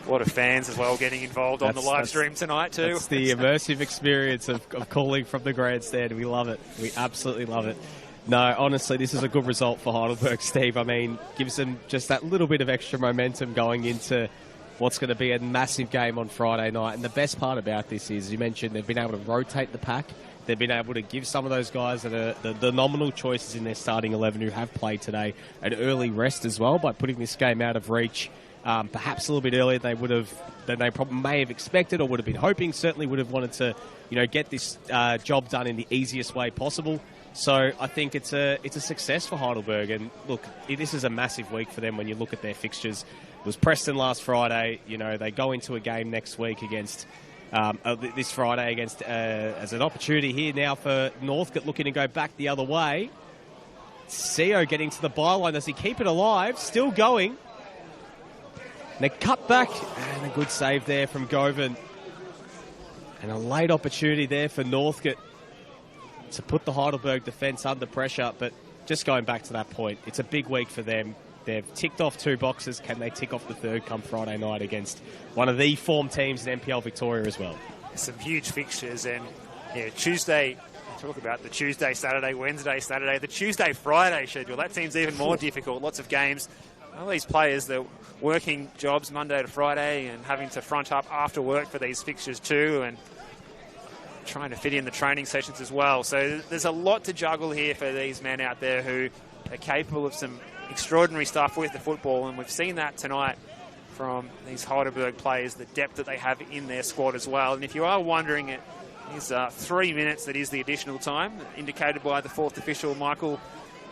A lot of fans as well getting involved on the live stream tonight too. It's the immersive experience of calling from the grandstand. We love it. We absolutely love it. No, honestly, this is a good result for Heidelberg, Steve. I mean, gives them just that little bit of extra momentum going into what's going to be a massive game on Friday night. And the best part about this is, you mentioned, they've been able to rotate the pack. They've been able to give some of those guys that are the nominal choices in their starting 11 who have played today an early rest as well by putting this game out of reach. Perhaps a little bit earlier than they probably may have expected or would have been hoping. Certainly would have wanted to, get this job done in the easiest way possible. So I think it's a success for Heidelberg. And look, this is a massive week for them when you look at their fixtures. It was Preston last Friday. They go into a game next week against this Friday against as an opportunity here now for Northcote looking to go back the other way. CO getting to the byline. Does he keep it alive? Still going. And they cut back, and a good save there from Govan. And a late opportunity there for Northcote to put the Heidelberg defence under pressure. But just going back to that point, it's a big week for them. They've ticked off 2 boxes. Can they tick off the third come Friday night against one of the form teams in NPL Victoria as well? Some huge fixtures. And Tuesday, talk about the Tuesday, Saturday, Wednesday, Saturday, the Tuesday, Friday schedule. That seems even more difficult. Lots of games. All these players, they're working jobs Monday to Friday and having to front up after work for these fixtures too, and trying to fit in the training sessions as well. So there's a lot to juggle here for these men out there who are capable of some extraordinary stuff with the football, and we've seen that tonight from these Heidelberg players, the depth that they have in their squad as well. And if you are wondering, it is 3 minutes that is the additional time, indicated by the 4th official, Michael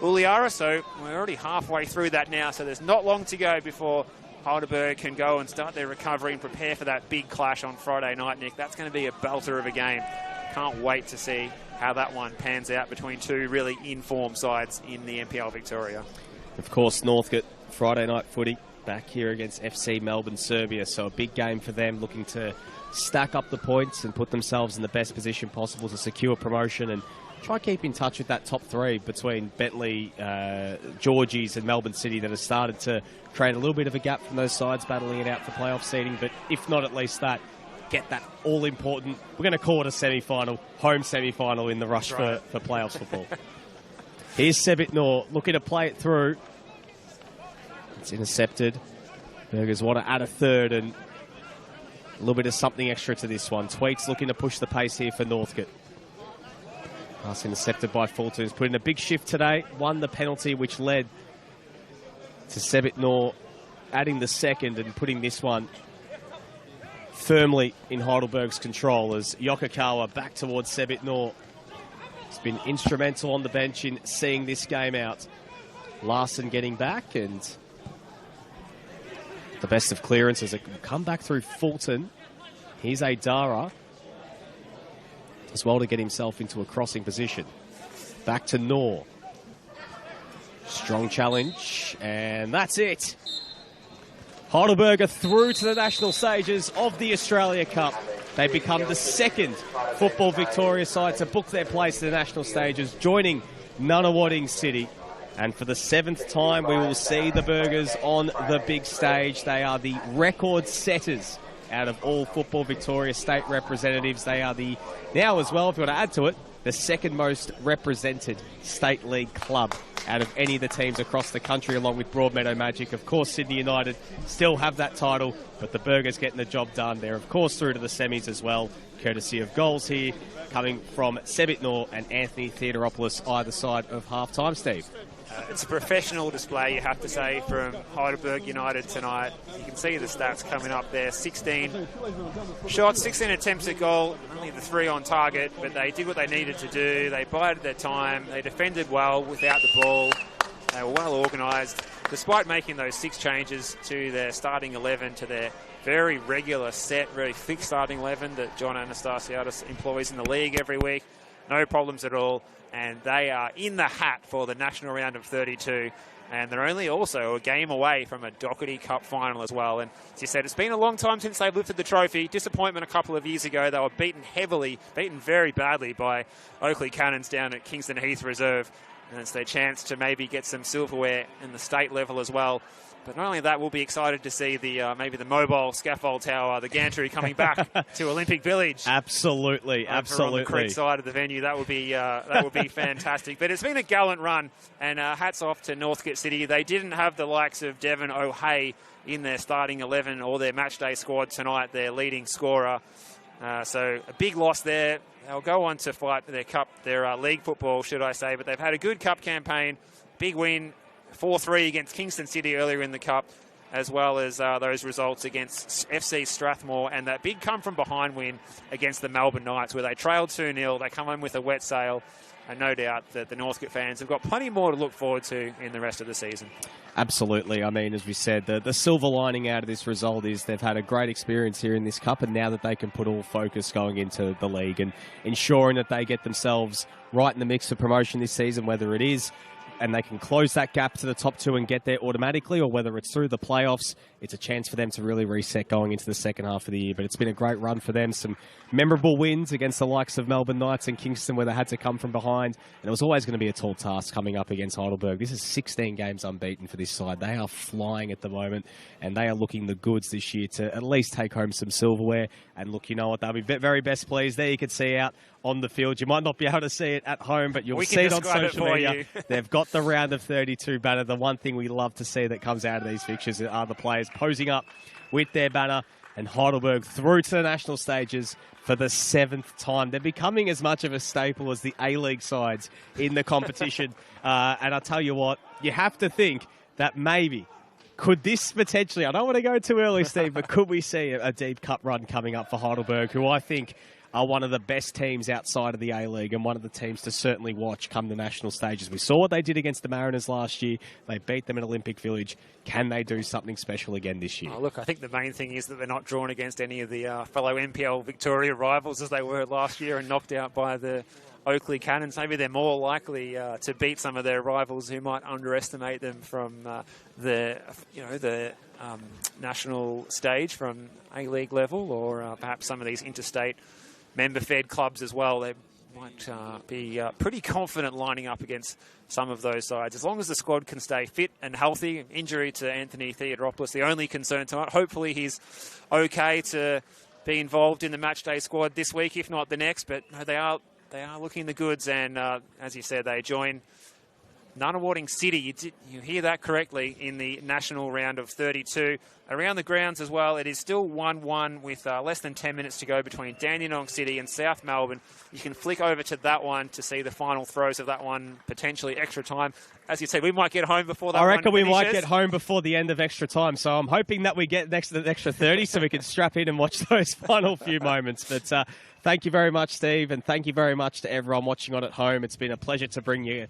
Uliara. So we're already halfway through that now, so there's not long to go before Heidelberg can go and start their recovery and prepare for that big clash on Friday night, Nick. That's going to be a belter of a game. Can't wait to see how that one pans out between 2 really in-form sides in the NPL Victoria. Of course, Northcote, Friday night footy, back here against FC Melbourne Serbia. So a big game for them, looking to stack up the points and put themselves in the best position possible to secure promotion and try to keep in touch with that top 3 between Bentley, Georgies and Melbourne City that has started to create a little bit of a gap from those sides battling it out for playoff seeding. But if not at least that, get that all-important, we're going to call it a semi-final, home semi-final in the rush for playoffs football. Here's Sebit Noor looking to play it through. It's intercepted. Burgers want to add a third and a little bit of something extra to this one. Tweets looking to push the pace here for Northcote. Pass intercepted by Fulton. He's put in a big shift today. Won the penalty, which led to Sebit Noor adding the second and putting this one firmly in Heidelberg's control as Yokokawa back towards Sebit Noor. He's been instrumental on the bench in seeing this game out. Larson getting back and The best of clearances. It can come back through Fulton. Here's Adara as well to get himself into a crossing position. Back to Nor. Strong challenge, and that's it. Heidelberg are through to the national stages of the Australia Cup. They become the second football Victoria side to book their place to the national stages, joining Nunawading City. And for the 7th time, we will see the Burgers on the big stage. They are the record setters out of all Football Victoria state representatives. They are the, now as well, if you want to add to it, the second most represented state league club out of any of the teams across the country, along with Broadmeadow Magic. Of course, Sydney United still have that title, but the Burgers getting the job done. They're, of course, through to the semis as well, courtesy of goals here coming from Sebit Nor and Anthony Theodoropoulos either side of half-time, Steve. It's a professional display, you have to say, from Heidelberg United tonight. You can see the stats coming up there. 16 shots, 16 attempts at goal, only the 3 on target, but they did what they needed to do. They bided their time. They defended well without the ball. They were well organised, despite making those 6 changes to their starting 11, to their very regular set, very fixed starting 11 that John Anastasiadis employs in the league every week. No problems at all. And they are in the hat for the national round of 32. And they're only also a game away from a Dockerty Cup final as well. And as you said, it's been a long time since they've lifted the trophy. Disappointment a couple of years ago. They were beaten very badly by Oakley Cannons down at Kingston Heath Reserve. And it's their chance to maybe get some silverware in the state level as well. But not only that, we'll be excited to see the maybe the mobile scaffold tower, the gantry, coming back to Olympic Village. Absolutely, absolutely. On the creek side of the venue, that would be fantastic. But it's been a gallant run, and hats off to Northcote City. They didn't have the likes of Devon O'Hay in their starting 11 or their matchday squad tonight, their leading scorer. So a big loss there. They'll go on to fight their cup, their league football, should I say. But they've had a good cup campaign, big win. 4-3 against Kingston City earlier in the Cup, as well as those results against FC Strathmore and that big come-from-behind win against the Melbourne Knights, where they trailed 2-0. They come home with a wet sail, and no doubt that the Northcote fans have got plenty more to look forward to in the rest of the season. Absolutely. I mean, as we said, the silver lining out of this result is they've had a great experience here in this Cup, and now that they can put all focus going into the league and ensuring that they get themselves right in the mix for promotion this season, whether it is and they can close that gap to the top 2 and get there automatically, or whether it's through the playoffs, it's a chance for them to really reset going into the second half of the year. But it's been a great run for them. Some memorable wins against the likes of Melbourne Knights and Kingston, where they had to come from behind. And it was always going to be a tall task coming up against Heidelberg. This is 16 games unbeaten for this side. They are flying at the moment, and they are looking the goods this year to at least take home some silverware. And look, you know what? They'll be very best pleased. There you can see out on the field. You might not be able to see it at home, but you'll see it on social media. They've got the round of 32 banner. The one thing we love to see that comes out of these fixtures are the players posing up with their banner, and Heidelberg through to the national stages for the 7th time. They're becoming as much of a staple as the A-League sides in the competition. And I'll tell you what, you have to think that maybe could this potentially, I don't want to go too early, Steve, but could we see a deep cup run coming up for Heidelberg, who I think are one of the best teams outside of the A-League and one of the teams to certainly watch come the national stages. We saw what they did against the Mariners last year. They beat them at Olympic Village. Can they do something special again this year? Oh, look, I think the main thing is that they're not drawn against any of the fellow NPL Victoria rivals as they were last year and knocked out by the Oakley Cannons. Maybe they're more likely to beat some of their rivals who might underestimate them from the national stage from A-League level, or perhaps some of these interstate member-fed clubs as well. They might be pretty confident lining up against some of those sides. As long as the squad can stay fit and healthy. Injury to Anthony Theodoropoulos, the only concern tonight. Hopefully he's okay to be involved in the matchday squad this week, if not the next. But no, they are looking the goods, and as you said, they join Nunawading City. You hear that correctly, in the national round of 32. Around the grounds as well, it is still 1-1 with less than 10 minutes to go between Dandenong City and South Melbourne. You can flick over to that one to see the final throws of that one, potentially extra time. as you said, we might get home before that. I reckon we might finishes. get home before the end of extra time. So I'm hoping that we get next to the extra 30 so we can strap in and watch those final few moments. But thank you very much, Steve, and thank you very much to everyone watching on at home. It's been a pleasure to bring you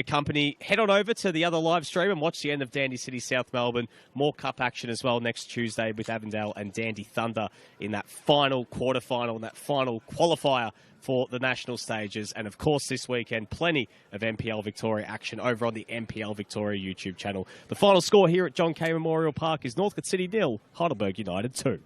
company. Head on over to the other live stream and watch the end of Dandy City South Melbourne. More cup action as well next Tuesday with Avondale and Dandy Thunder in that final quarterfinal and that final qualifier for the national stages. And of course this weekend, plenty of NPL Victoria action over on the NPL Victoria YouTube channel. The final score here at John Kay Memorial Park is Northcote City 0, Heidelberg United 2.